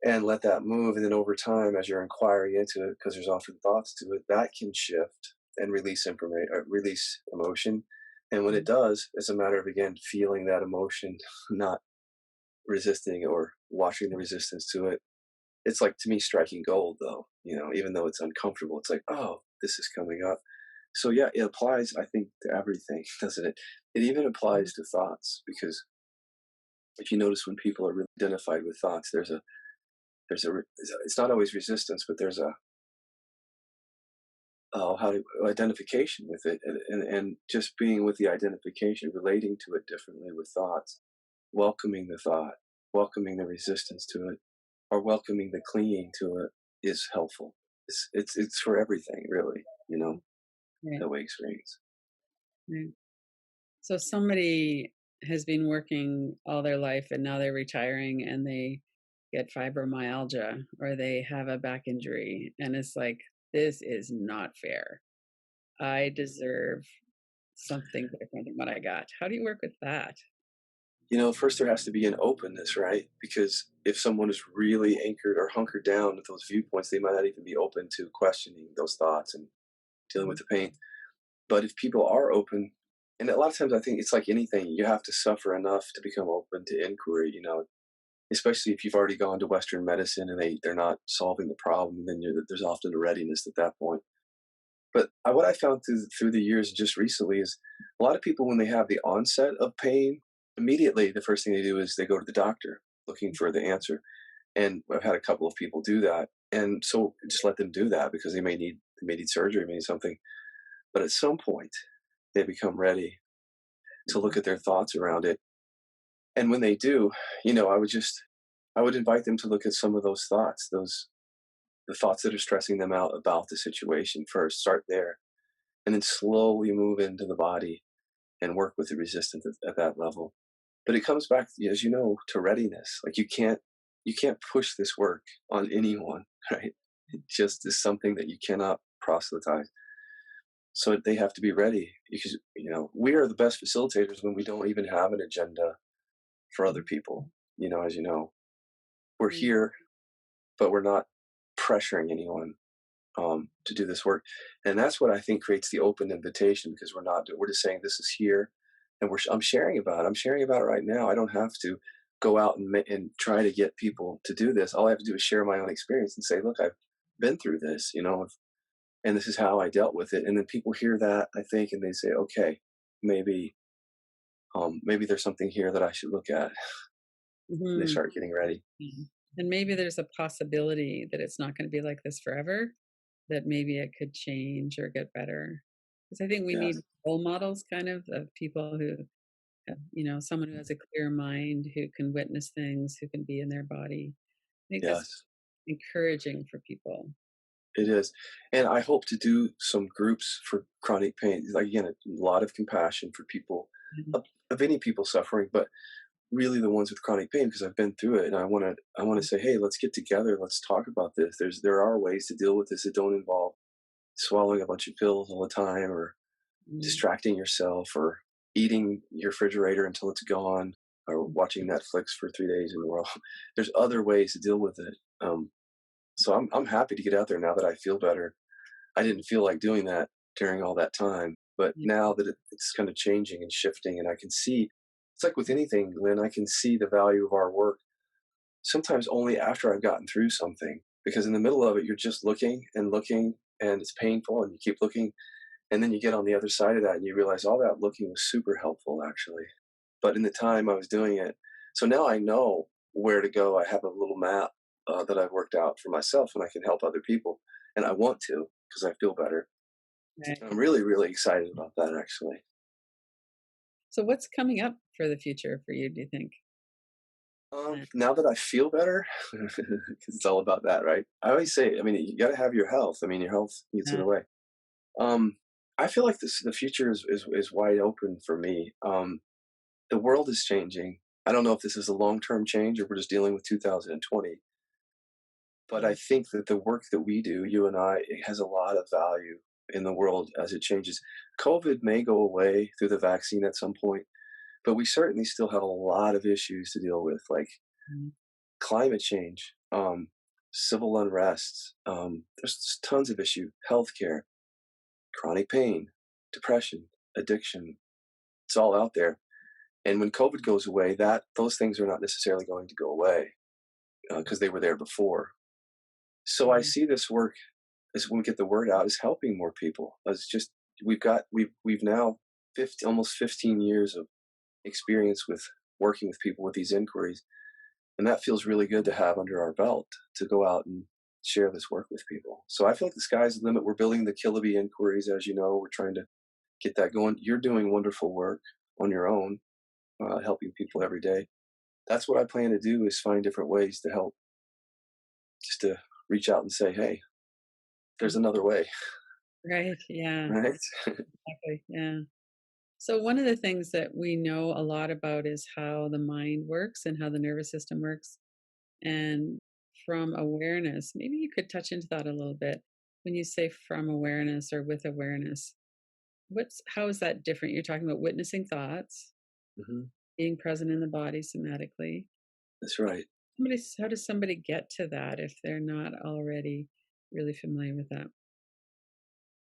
and let that move. And then over time, as you're inquiring into it, because there's often thoughts to it, that can shift and release information, release emotion. And when it Mm. does, it's a matter of again feeling that emotion, not resisting or watching the resistance to it. It's like to me striking gold, though. Even though it's uncomfortable, it's like, oh, this is coming up. So yeah, it applies, I think, to everything, doesn't it? It even Mhm. applies to thoughts because if you notice when people are really identified with thoughts, it's not always resistance, but there's a how to identification with it, and just being with the identification, relating to it differently with thoughts, welcoming the thought, welcoming the resistance to it, or welcoming the clinging to it is helpful. It's for everything, really. Right. That we experience. Right. So somebody has been working all their life and now they're retiring and they get fibromyalgia or they have a back injury and it's like this is not fair. I deserve something different than what I got. How do you work with that? First there has to be an openness, right? Because if someone is really anchored or hunkered down with those viewpoints, they might not even be open to questioning those thoughts and dealing with Mhm. the pain. But if people are open, and a lot of times I think it's like anything, you have to suffer enough to become open to inquiry, especially if you've already gone to Western medicine and they're not solving the problem, then there's often a readiness at that point. But what I found through the years just recently is a lot of people, when they have the onset of pain, immediately the first thing they do is they go to the doctor looking for the answer. And I've had a couple of people do that. And so just let them do that because they may need surgery, may need something. But at some point, they become ready to look Mhm. at their thoughts around it. And when they do, I would invite them to look at some of those thoughts, the thoughts that are stressing them out about the situation first. Start there, and then slowly move into the body and work with the resistance at that level. But it comes back, as you know, to readiness. Like you can't push this work on anyone, right? It just is something that you cannot proselytize. So they have to be ready because we are the best facilitators when we don't even have an agenda for other people. As you know, we're Mhm. here, but we're not pressuring anyone to do this work, and that's what I think creates the open invitation because we're just saying this is here, and I'm sharing about it. I'm sharing about it right now. I don't have to go out and try to get people to do this. All I have to do is share my own experience and say, look, I've been through this, and this is how I dealt with it. And then people hear that, I think, and they say, okay, maybe maybe there's something here that I should look at. And they Mhm. start getting ready. Mhm. And maybe there's a possibility that it's not gonna be like this forever, that maybe it could change or get better. Because I think we need Yes, role models kind of people who someone who has a clear mind, who can witness things, who can be in their body. I think that's yes. encouraging for people. It is. And I hope to do some groups for chronic pain. Like, again, a lot of compassion for people, Mhm. of any people suffering, but really the ones with chronic pain because I've been through it. And I want to say, hey, let's get together. Let's talk about this. There are ways to deal with this that don't involve swallowing a bunch of pills all the time or Mhm. distracting yourself or eating your refrigerator until it's gone or watching Netflix for 3 days in a row. There's other ways to deal with it. So I'm happy to get out there now that I feel better. I didn't feel like doing that during all that time. But Yeah. now that it's kind of changing and shifting, and I can see, it's like with anything, Lynn, I can see the value of our work sometimes only after I've gotten through something. Because in the middle of it, you're just looking, and it's painful, and you keep looking. And then you get on the other side of that, and you realize all that looking was super helpful, actually. But in the time I was doing it, so now I know where to go. I have a little map that I've worked out for myself, and I can help other people. And I want to because I feel better. Right. I'm really, really excited about that, actually. So what's coming up for the future for you, do you think? Uh, Now that I feel better, because it's all about that, right? I always say, I mean, you got to have your health. I mean, your health gets in uh, the way. Um, I feel like the future is wide open for me. The world is changing. I don't know if this is a long term change or we're just dealing with 2020, but I mm, think that the work that we do, you and I, it has a lot of value in the world as it changes. COVID may go away through the vaccine at some point, but we certainly still have a lot of issues to deal with, like mm, climate change, civil unrest. There's just tons of issue. Healthcare, chronic pain, depression, addiction. It's all out there. And when COVID goes away, that those things are not necessarily going to go away because they were there before. So I mm, see this work as when we get the word out is helping more people. It's just we've now 50, almost 15 years of experience with working with people with these inquiries, and that feels really good to have under our belt to go out and share this work with people. So I feel like the sky's the limit. We're building the Kiloby inquiries, as you know. We're trying to get that going. You're doing wonderful work on your own, helping people every day. That's what I plan to do is find different ways to help, just to reach out and say, hey, there's mm. another way, Right, yeah, right? exactly, yeah. So one of the things that we know a lot about is how the mind works and how the nervous system works. And from awareness, maybe you could touch into that a little bit. When you say from awareness or with awareness, how is that different? You're talking about witnessing thoughts, Hmm. being present in the body somatically. That's right. How does somebody get to that if they're not already really familiar with that?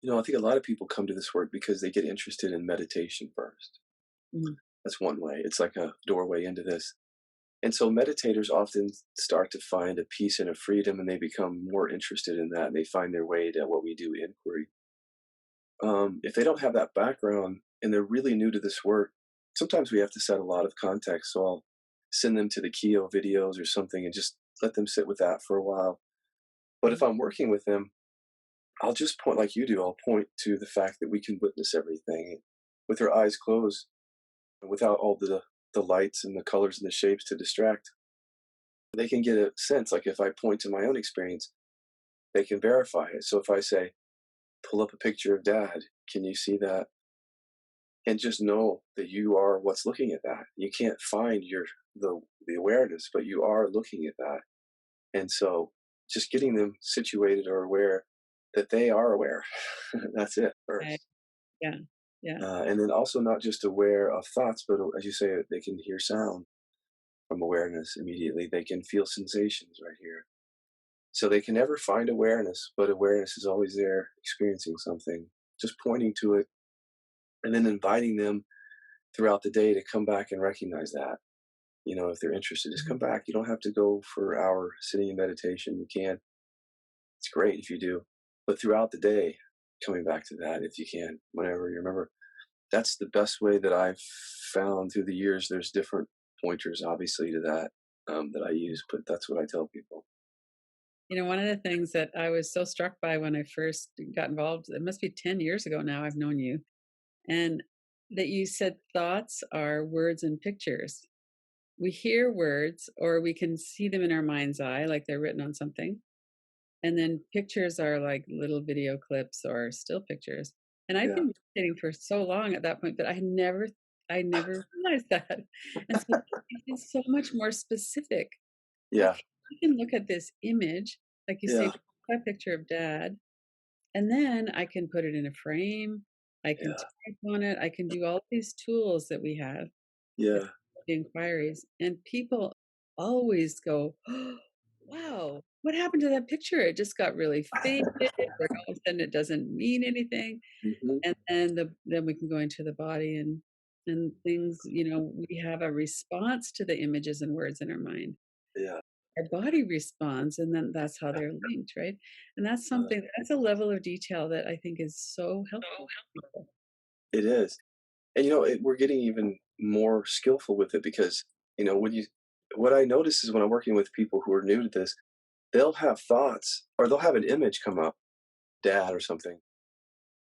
I think a lot of people come to this work because they get interested in meditation first. Mhm. That's one way. It's like a doorway into this. And so meditators often start to find a peace and a freedom, and they become more interested in that. And they find their way to what we do inquiry. If they don't have that background and they're really new to this work, sometimes we have to set a lot of context. So I'll send them to the Keo videos or something and just let them sit with that for a while. But if Okay. I'm working with them, I'll just point like you do. I'll point to the fact that we can witness everything with our eyes closed, without all the lights and the colors and the shapes to distract. They can get a sense. Like if I point to my own experience, they can verify it. So if I say, "Pull up a picture of Dad," can you see that? And just know that you are what's looking at that. You can't find the awareness, but you are looking at that. And so just getting them situated or aware that they are aware. That's it Okay. first. Yeah. Yeah. And then also not just aware of thoughts, but as you say, they can hear sound from awareness immediately. They can feel sensations right here. So they can never find awareness, but awareness is always there experiencing something, just pointing to it and then inviting them throughout the day to come back and recognize that. If they're interested, just Mhm. come back. You don't have to go for an hour sitting in meditation. You can. It's great if you do. But throughout the day, coming back to that if you can, whenever you remember. That's the best way that I've found through the years. There's different pointers, obviously, to that that I use, but that's what I tell people. One of the things that I was so struck by when I first got involved, it must be 10 years ago now, I've known you, and that you said thoughts are words and pictures. We hear words or we can see them in our mind's eye, like they're written on something. And then pictures are like little video clips or still pictures. And I've Yeah, been meditating for so long at that point, but I never realized that. And so it's so much more specific. yeah, Okay, I can look at this image, like you say, yeah, a picture of dad, and then I can put it in a frame. I can yeah, type on it. I can do all these tools that we have with yeah. the inquiries. And people always go, "Oh, wow, what happened to that picture? It just got really faded, or all of a sudden it doesn't mean anything." Hmm. And then we can go into the body and things, we have a response to the images and words in our mind. Yeah, Our body responds, and then that's how they're linked, right? And that's a level of detail that I think is so helpful for people. it is. And we're getting even more skillful with it because when you what I notice is when I'm working with people who are new to this, they'll have thoughts or they'll have an image come up, dad or something,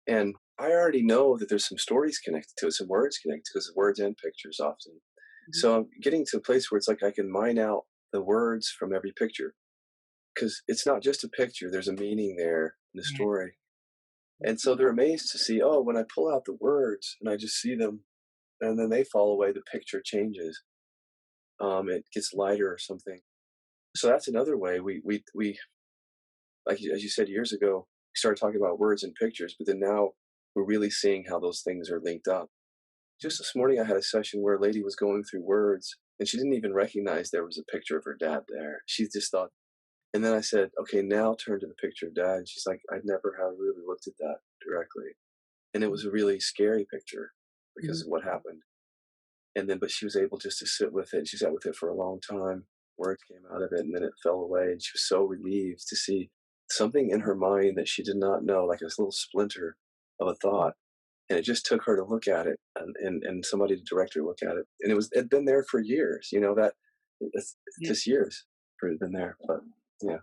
and I already know that there's some stories connected to it, some words connected to it, 'cause words and pictures often. Mhm. So I'm getting to a place where it's like I can mine out the words from every picture because it's not just a picture. There's a meaning there in the Yeah. story. And so they're amazed to see, oh, when I pull out the words and I just see them and then they fall away, the picture changes. It gets lighter or something. So that's another way we like as you said years ago, we started talking about words and pictures, but then now we're really seeing how those things are linked up. Just this morning, I had a session where a lady was going through words and she didn't even recognize there was a picture of her dad there. She just thought, and then I said, okay, now turn to the picture of dad. And she's like, I'd never have really looked at that directly. And it was a really scary picture because Mhm. of what happened. And then, but she was able just to sit with it. And she sat with it for a long time. Words came out of it and then it fell away. And she was so relieved to see something in her mind that she did not know, like this little splinter of a thought. And it just took her to look at it and somebody to direct her to look at it. And it'd been there for years, that it's Yeah. just years for it had been there. But yeah,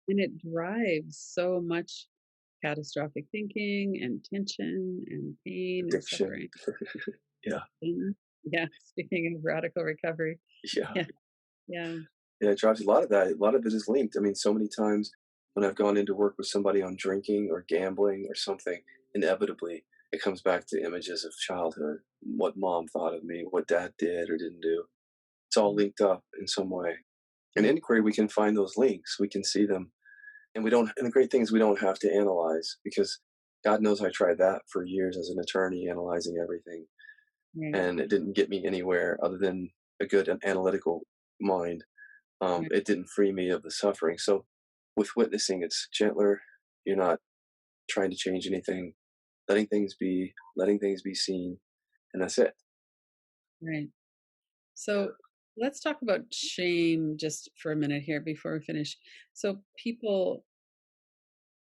And it drives so much catastrophic thinking and tension and pain and addiction. suffering. Yeah. Mhm. Yeah, speaking of radical recovery. Yeah. Yeah, yeah. Yeah. It drives a lot of that. A lot of it is linked. I mean, so many times when I've gone into work with somebody on drinking or gambling or something, inevitably it comes back to images of childhood, what mom thought of me, what dad did or didn't do. It's all Mhm. linked up in some way. In Yeah. inquiry, we can find those links. We can see them. And we don't, and the great thing is we don't have to analyze, because God knows I tried that for years as an attorney, analyzing everything, Right, and it didn't get me anywhere other than a good and analytical mind. right, It didn't free me of the suffering. So with witnessing, it's gentler. You're not trying to change anything, letting things be seen, and that's it. right. So let's talk about shame just for a minute here before we finish. So people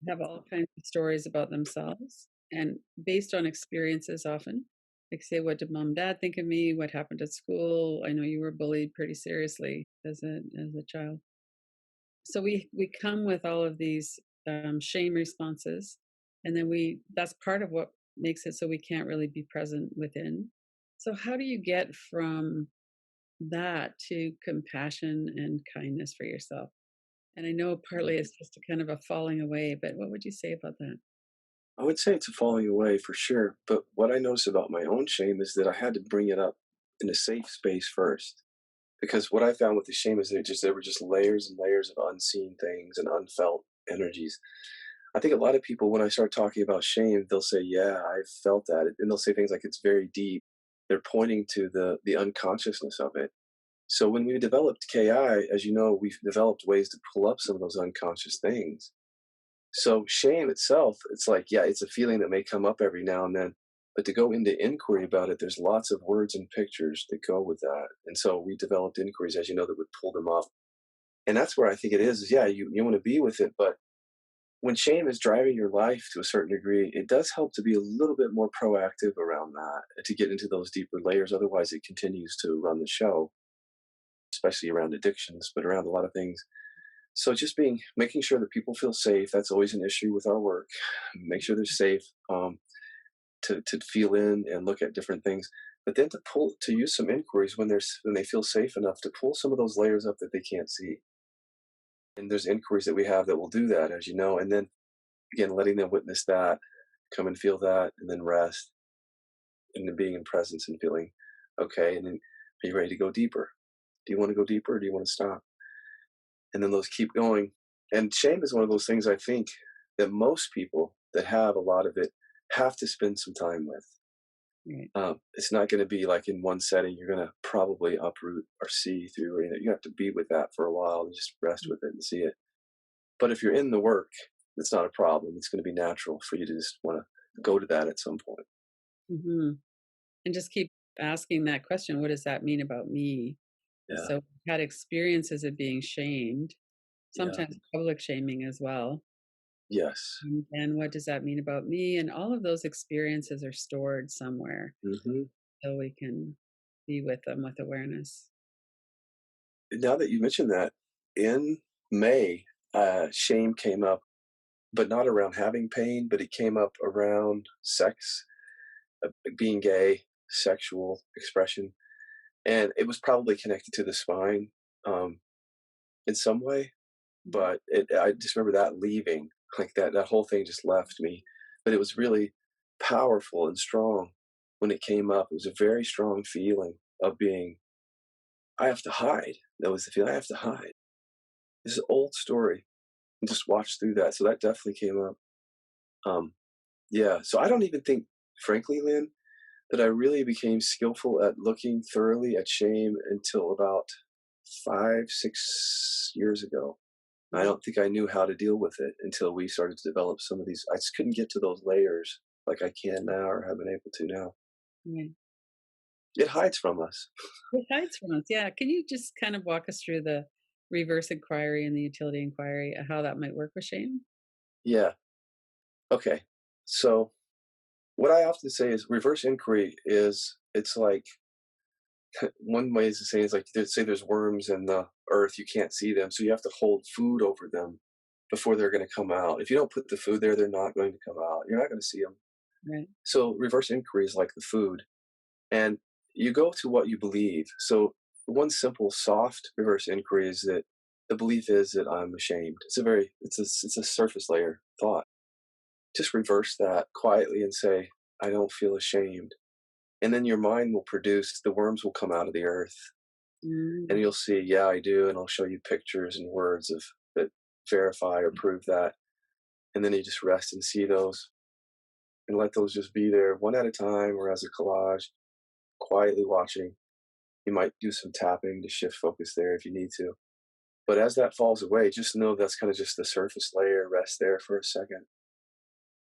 have all kinds of stories about themselves and based on experiences often. Like say, what did mom and dad think of me? What happened at school? I know you were bullied pretty seriously as a child. So we come with all of these shame responses, and then we that's part of what makes it so we can't really be present within. So how do you get from that to compassion and kindness for yourself? And I know partly it's just a kind of a falling away, but what would you say about that? I would say it's a falling away for sure. But what I noticed about my own shame is that I had to bring it up in a safe space first. Because what I found with the shame is that there were just layers and layers of unseen things and unfelt energies. I think a lot of people, when I start talking about shame, they'll say, "Yeah, I felt that," and they'll say things like, "It's very deep." They're pointing to the unconsciousness of it. So when we developed KI, as you know, we've developed ways to pull up some of those unconscious things. So shame itself, it's like, yeah, it's a feeling that may come up every now and then, but to go into inquiry about it, there's lots of words and pictures that go with that. And so we developed inquiries, as you know, that would pull them up. And that's where I think it is yeah, you want to be with it, but when shame is driving your life to a certain degree, it does help to be a little bit more proactive around that and to get into those deeper layers. Otherwise, it continues to run the show, especially around addictions, but around a lot of things. So just making sure that people feel safe. That's always an issue with our work. Make sure they're safe, to feel in and look at different things. But then to use some inquiries when they feel safe enough to pull some of those layers up that they can't see. And there's inquiries that we have that will do that, as you know. And then again, letting them witness that, come and feel that, and then rest, and then being in presence and feeling okay. And then, are you ready to go deeper? Do you want to go deeper, or do you want to stop? And then those keep going. And shame is one of those things I think that most people that have a lot of it have to spend some time with. Right. It's not going to be like in one setting you're going to probably uproot or see through. Or, you have to be with that for a while and just rest with it and see it. But if you're in the work, it's not a problem. It's going to be natural for you to just want to go to that at some point. Hmm. And just keep asking that question, what does that mean about me? Yeah, So I've had experiences of being shamed, yeah, sometimes public shaming as well. yes. And what does that mean about me? And all of those experiences are stored somewhere Hmm. so we can be with them with awareness. Now that you mentioned that, in May, shame came up, but not around having pain, but it came up around sex, being gay, sexual expression, and it was probably connected to the spine, um, in some way. Mhm. But I just remember that leaving, like that whole thing just left me. But it was really powerful and strong when it came up. It was a very strong feeling of being, I have to hide. That was the feeling, I have to hide. This is an old story, and just watched through that. So that definitely came up. Um, yeah. So I don't even think, frankly, Lynn, that I really became skillful at looking thoroughly at shame until about 5, 6 years ago. I Mhm. don't think I knew how to deal with it until we started to develop some of these. I just couldn't get to those layers like I can now or have been able to now. Right. It hides from us. It hides from us. Yeah. Can you just kind of walk us through the reverse inquiry and the utility inquiry, how that might work with shame? Yeah. Okay. So what I often say is reverse inquiry is it's like one way to say is like say there's worms in the earth, you can't see them, so you have to hold food over them before they're going to come out. If you don't put the food there, they're not going to come out. You're not going to see them. Right. So reverse inquiry is like the food, and you go to what you believe. So one simple soft reverse inquiry is that the belief is that I'm ashamed. It's a surface layer thought. Just reverse that quietly and say, I don't feel ashamed. And then your mind will produce, the worms will come out of the earth, and Mm. you'll see, yeah, I do. And I'll show you pictures and words of that verify or prove that. And then you just rest and see those and let those just be there one at a time or as a collage, quietly watching. You might do some tapping to shift focus there if you need to. But as that falls away, just know that's kind of just the surface layer. Rest there for a second.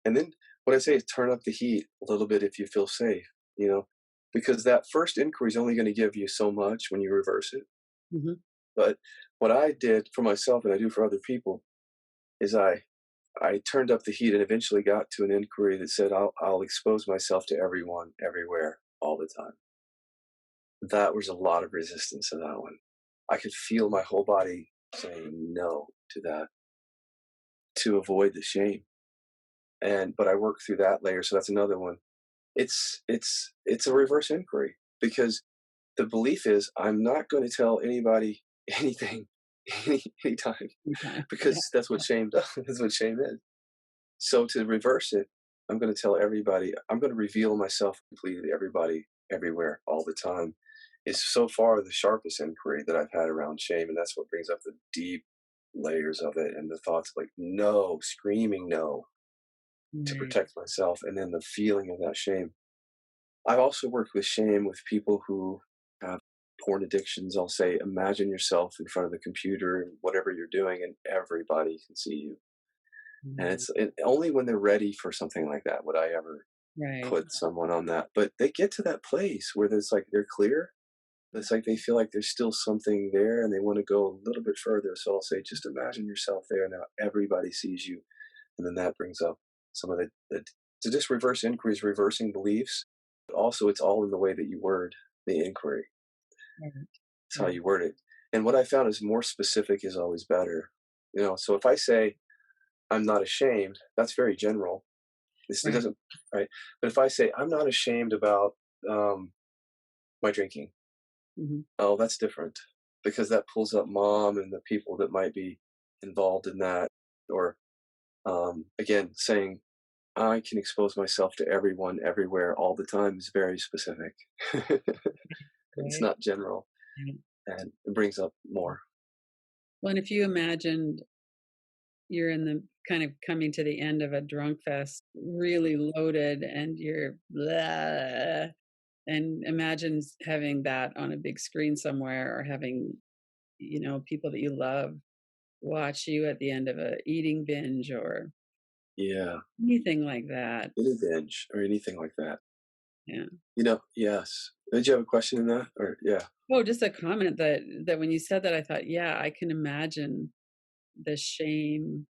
And then what I say is turn up the heat a little bit if you feel safe, you know, because that first inquiry is only going to give you so much when you reverse it. Hmm. But what I did for myself and I do for other people is I turned up the heat and eventually got to an inquiry that said I'll expose myself to everyone, everywhere, all the time. That was a lot of resistance to that one. I could feel my whole body saying no to that to avoid the shame. And but I worked through that layer, so that's another one. It's a reverse inquiry because the belief is I'm not going to tell anybody anything anytime Anytime. Yeah. because that's what shame does. That's what shame is. So to reverse it, I'm going to tell everybody, I'm going to reveal myself completely to everybody, everywhere, all the time. Is so far the sharpest inquiry that I've had around shame. And that's what brings up the deep layers of it and the thoughts like no, screaming no to Right. protect myself. And then the feeling of that shame. I've also worked with shame with people who have porn addictions. I'll say, imagine yourself in front of the computer and whatever you're doing, and everybody can see you. And Mm. only when they're ready for something like that would I ever Right. put someone on that. But they get to that place where there's like they're clear. It's like they feel like there's still something there and they want to go a little bit further. So I'll say, just imagine yourself there. Now everybody sees you. And then that brings up some of the to just reverse inquiries, reversing beliefs. But also, it's all in the way that you word the inquiry. Right. It's how Right. you word it. And what I found is more specific is always better. You know, so if I say, I'm not ashamed, that's very general. It Right. doesn't, right? But if I say, I'm not ashamed about um, my drinking, Hmm. oh, that's different because that pulls up mom and the people that might be involved in that. Or again, saying, I can expose myself to everyone, everywhere, all the time is very specific. It's Right. not general Right. and it brings up more. Well, and if you imagined you're in the kind of coming to the end of a drunk fest, really loaded, and you're blah, and imagine having that on a big screen somewhere, or having, people that you love watch you at the end of a eating binge or Yeah, anything like that. any binge or anything like that. Yeah. Yes. Did you have a question in that? Or yeah, Oh, just a comment that when you said that, I thought, yeah, I can imagine the shame.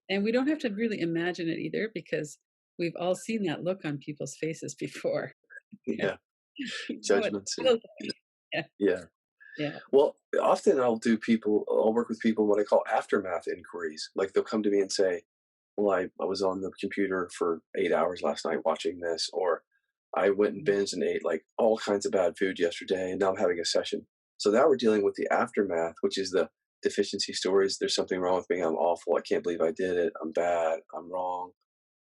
And we don't have to really imagine it either, because we've all seen that look on people's faces before. yeah, You know what it judgments and feels like. Yeah. yeah. Yeah. Well, often I'll work with people what I call aftermath inquiries. Like they'll come to me and say, well, I was on the computer for 8 hours last night watching this, or I went and binged and ate like all kinds of bad food yesterday, and now I'm having a session. So now we're dealing with the aftermath, which is the deficiency stories. There's something wrong with me. I'm awful. I can't believe I did it. I'm bad. I'm wrong.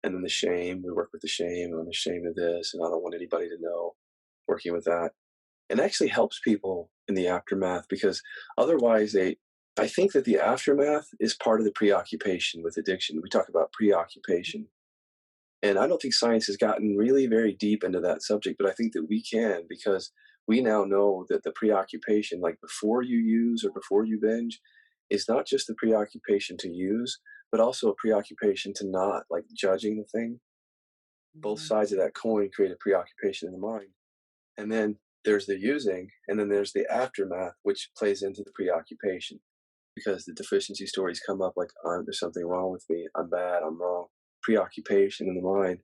And then the shame. We work with the shame. I'm ashamed of this, and I don't want anybody to know. Working with that and actually helps people in the aftermath because otherwise I think that the aftermath is part of the preoccupation with addiction. We talk about preoccupation and I don't think science has gotten really very deep into that subject, but I think that we can because we now know that the preoccupation, like before you use or before you binge, is not just the preoccupation to use, but also a preoccupation to not, like judging the thing. Both Mhm. sides of that coin create a preoccupation in the mind. And then there's the using, and then there's the aftermath, which plays into the preoccupation because the deficiency stories come up like, there's something wrong with me. I'm bad. I'm wrong. Preoccupation in the mind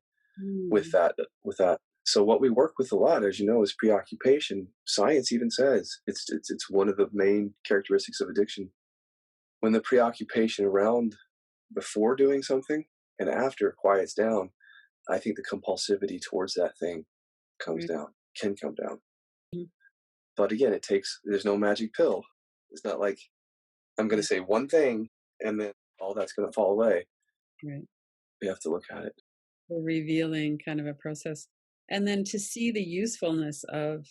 with Mm. that. So what we work with a lot, as you know, is preoccupation. Science even says it's one of the main characteristics of addiction. When the preoccupation around before doing something and after quiets down, I think the compulsivity towards that thing comes Right. down, can come down. Mhm. But again, there's no magic pill. It's not like I'm going Yeah. to say one thing and then all that's going to fall away. Right. We have to look at it. A revealing kind of a process. And then to see the usefulness of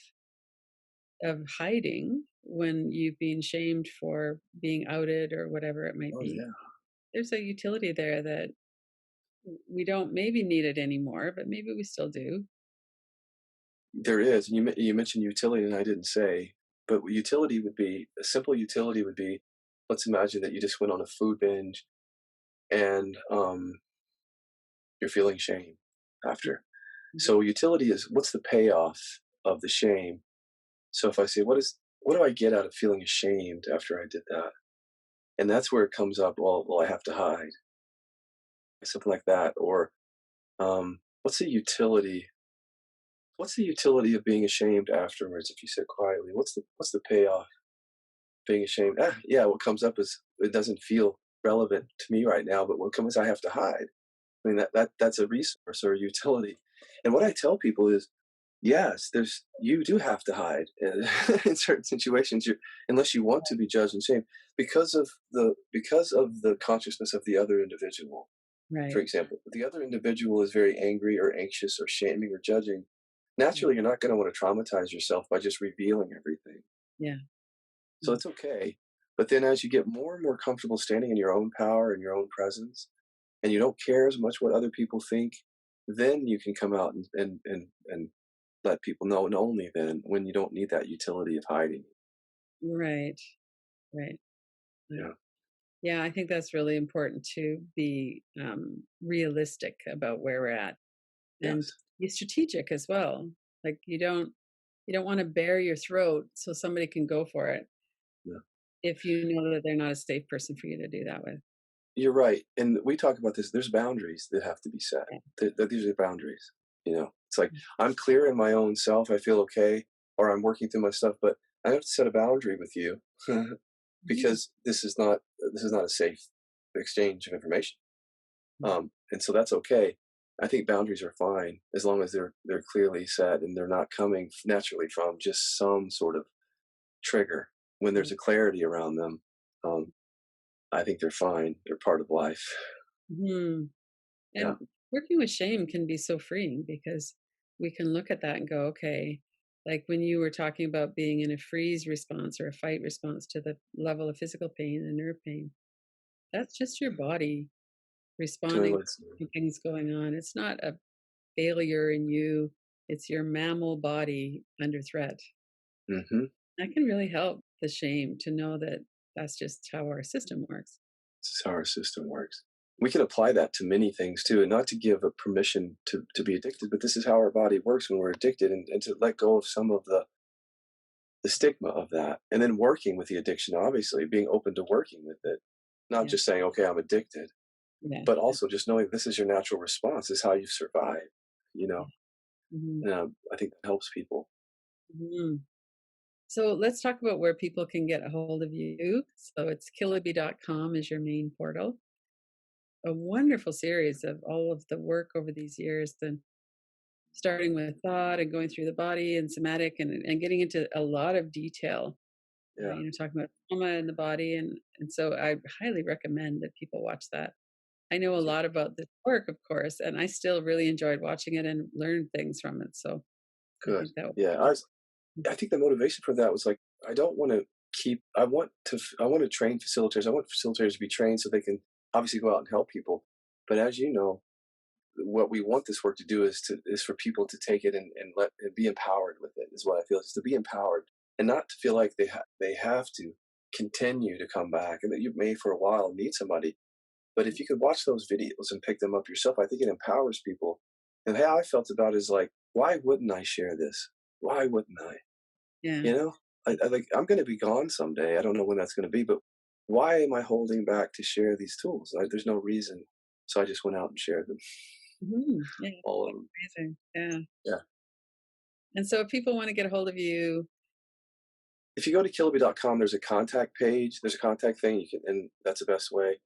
hiding, when you've been shamed for being outed or whatever it might Oh be. yeah, There's a utility there that we don't maybe need it anymore, but maybe we still do. there is. And you mentioned utility, and I didn't say, but utility would be a simple utility would be, let's imagine that you just went on a food binge and you're feeling shame after. Mhm. So utility is what's the payoff of the shame. So if I say, what do I get out of feeling ashamed after I did that? And that's where it comes up. Well, I have to hide, something like that. Or what's the utility? What's the utility of being ashamed afterwards? If you sit quietly, what's the payoff? Being ashamed. Yeah. What comes up is it doesn't feel relevant to me right now, but what comes, I have to hide. I mean that's a resource or a utility. And what I tell people is, yes, you do have to hide in certain situations, unless you want to be judged and shamed because of the consciousness of the other individual. For Right. example, if the other individual is very angry or anxious or shaming or judging, Yeah. naturally you're not going to want to traumatize yourself by just revealing everything. Yeah. So Yeah. it's okay. But then as you get more and more comfortable standing in your own power and your own presence, and you don't care as much what other people think, then you can come out and let people know, and only then, when you don't need that utility of hiding. Right. Right. Right. Yeah. Yeah, I think that's really important to be realistic about where we're at and Yes. be strategic as well. Like you don't want to bare your throat so somebody can go for it Yeah. if you know that they're not a safe person for you to do that with. You're right. And we talk about this. There's boundaries that have to be set. Yeah. These are boundaries. It's like I'm clear in my own self. I feel okay, or I'm working through my stuff, but I have to set a boundary with you Mhm. because this is not a safe exchange of information. And so that's okay. I think boundaries are fine as long as they're clearly set and they're not coming naturally from just some sort of trigger. When there's a clarity around them, um, I think they're fine. They're part of life. Mhm. Yeah, And working with shame can be so freeing because we can look at that and go, okay, like when you were talking about being in a freeze response or a fight response to the level of physical pain and nerve pain, that's just your body doing responding what it's to things going on. It's not a failure in you, it's your mammal body under threat. hmm That can really help the shame to know that that's just how our system works. This is how our system works. We can apply that to many things too, and not to give a permission to be addicted, but this is how our body works when we're addicted, and to let go of some of the stigma of that, and then working with the addiction, obviously being open to working with it, not Yeah. just saying, okay, I'm addicted, Yeah. but Yeah. also just knowing this is your natural response, this is how you survive, you Yeah. know. Mhm. I think that helps people. Mhm. So let's talk about where people can get a hold of you. So it's kiloby.com is your main portal. A wonderful series of all of the work over these years, and starting with thought and going through the body and somatic and getting into a lot of detail. Yeah, Talking about trauma in the body, and so I highly recommend that people watch that. I know a yeah, lot about this work, of course, and I still really enjoyed watching it and learned things from it. So I good. think that Yeah, would I think the motivation for that was like I don't want to I want to train facilitators. I want facilitators to be trained so they can obviously go out and help people. But as you know, what we want this work to do is for people to take it and be empowered with it. Is what I feel is to be empowered and not to feel like they have to continue to come back and that you may for a while need somebody. But if you could watch those videos and pick them up yourself, I think it empowers people. And how I felt about it is like, why wouldn't I share this? Why wouldn't I? yeah. You know, I like I'm going to be gone someday. I don't know when that's going to be, but why am I holding back to share these tools? There's no reason. So I just went out and shared them, Yeah, all of them. amazing. Yeah. Yeah. And so if people want to get a hold of you, If you go to kiloby.com, there's a contact page. There's a contact thing and that's the best way.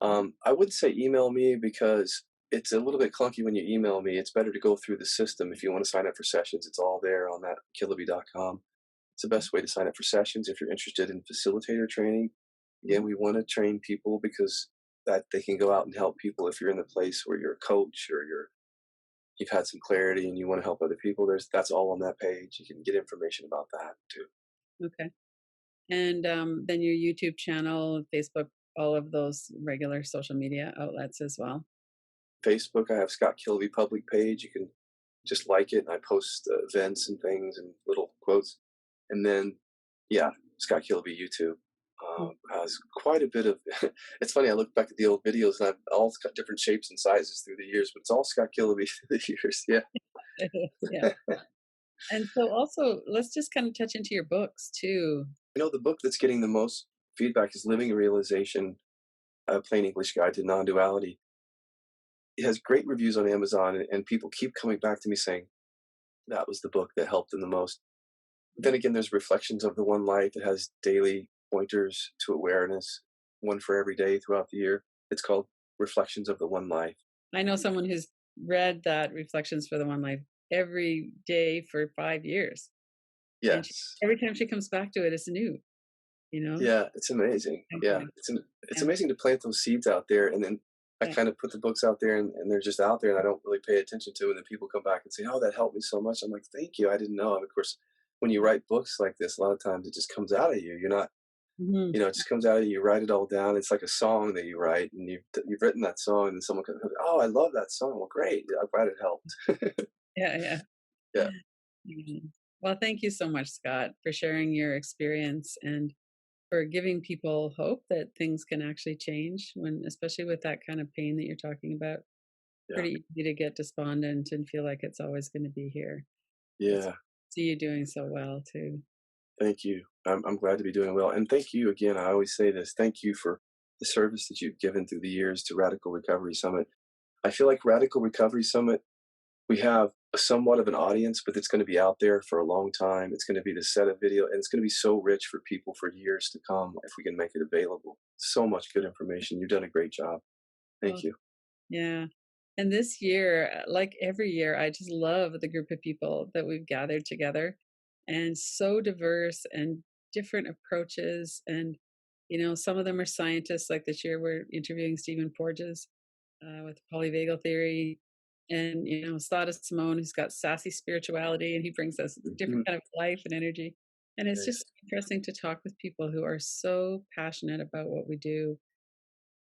I wouldn't say email me because it's a little bit clunky when you email me. It's better to go through the system. If you want to sign up for sessions, it's all there on that kiloby.com. It's the best way to sign up for sessions if you're interested in facilitator training. Again, we want to train people because that they can go out and help people. If you're in the place where you're a coach or you've had some clarity and you want to help other people, that's all on that page. You can get information about that too. okay. and then your YouTube channel, Facebook, all of those regular social media outlets as well. Facebook, I have Scott Kiloby public page. You can just like it. And I post events and things and little quotes. And then, yeah, Scott Kiloby YouTube has quite a bit of. It's funny. I look back at the old videos and I've all got different shapes and sizes through the years, but it's all Scott Kiloby through the years. Yeah. It is, yeah. And so also, let's just kind of touch into your books too. The book that's getting the most feedback is Living in Realization, a Plain English Guide to Non-Duality. It has great reviews on Amazon, and people keep coming back to me saying that was the book that helped them the most. Then again, there's Reflections of the One Life. It has daily pointers to awareness, one for every day throughout the year. It's called Reflections of the One Life. I know someone who's read that Reflections for the One Life every day for 5 years, and Yes. every time she comes back to it, it's new. You know. Yeah, it's amazing. Yeah, Okay. it's Yeah. amazing to plant those seeds out there, and then I Yeah. kind of put the books out there, and they're just out there, and I don't really pay attention to, and then people come back and say, "Oh, that helped me so much." I'm like, "Thank you. I didn't know." And of course, when you write books like this, a lot of times it just comes out of you. You're not, Mhm. it just comes out of you. You write it all down. It's like a song that you write, and you've written that song, and someone comes, "Oh, I love that song." Well, great. I'm glad it helped. Yeah, yeah. Yeah, Mhm. Well, thank you so much, Scott, for sharing your experience and for giving people hope that things can actually change when, especially with that kind of pain that you're talking about. yeah, Pretty easy to get despondent and feel like it's always going to be here. It's yeah. see you doing so well too. Thank you. I'm glad to be doing well. And thank you again. I always say this. Thank you for the service that you've given through the years to Radical Recovery Summit. I feel like Radical Recovery Summit, we have a somewhat of an audience, but it's going to be out there for a long time. It's going to be the set of video, and it's going to be so rich for people for years to come if we can make it available. So much good information. You've done a great job. Well, Thank you. yeah. And this year, like every year, I just love the group of people that we've gathered together and so diverse and different approaches. And, some of them are scientists. Like this year, we're interviewing Stephen Porges with polyvagal theory. And, Sada Simone, who's got sassy spirituality, and he brings us different Mhm. kind of life and energy. And it's Nice. just interesting to talk with people who are so passionate about what we do.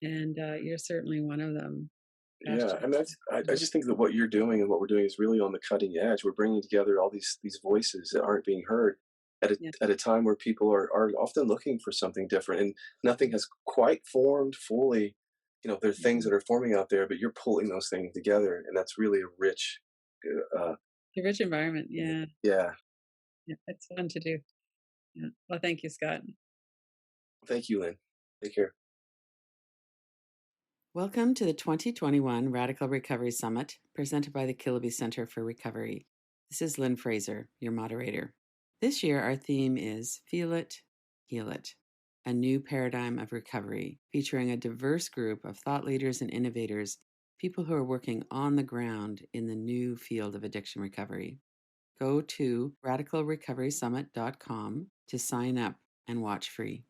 And you're certainly one of them. Yeah, Passionate. and I just think that what you're doing and what we're doing is really on the cutting edge. We're bringing together all these voices that aren't being heard Yeah. at a time where people are often looking for something different, and nothing has quite formed fully. There are things Mhm. that are forming out there, but you're pulling those things together, and that's really a rich. The rich environment. Yeah. Yeah, Yeah. It's fun to do. Yeah. Well, thank you, Scott. thank you, Lynn. Take care. Welcome to the 2021 Radical Recovery Summit, presented by the Kiloby Center for Recovery. This is Lynn Fraser, your moderator. This year, our theme is Feel It, Heal It, a new paradigm of recovery, featuring a diverse group of thought leaders and innovators, people who are working on the ground in the new field of addiction recovery. Go to radicalrecoverysummit.com to sign up and watch free.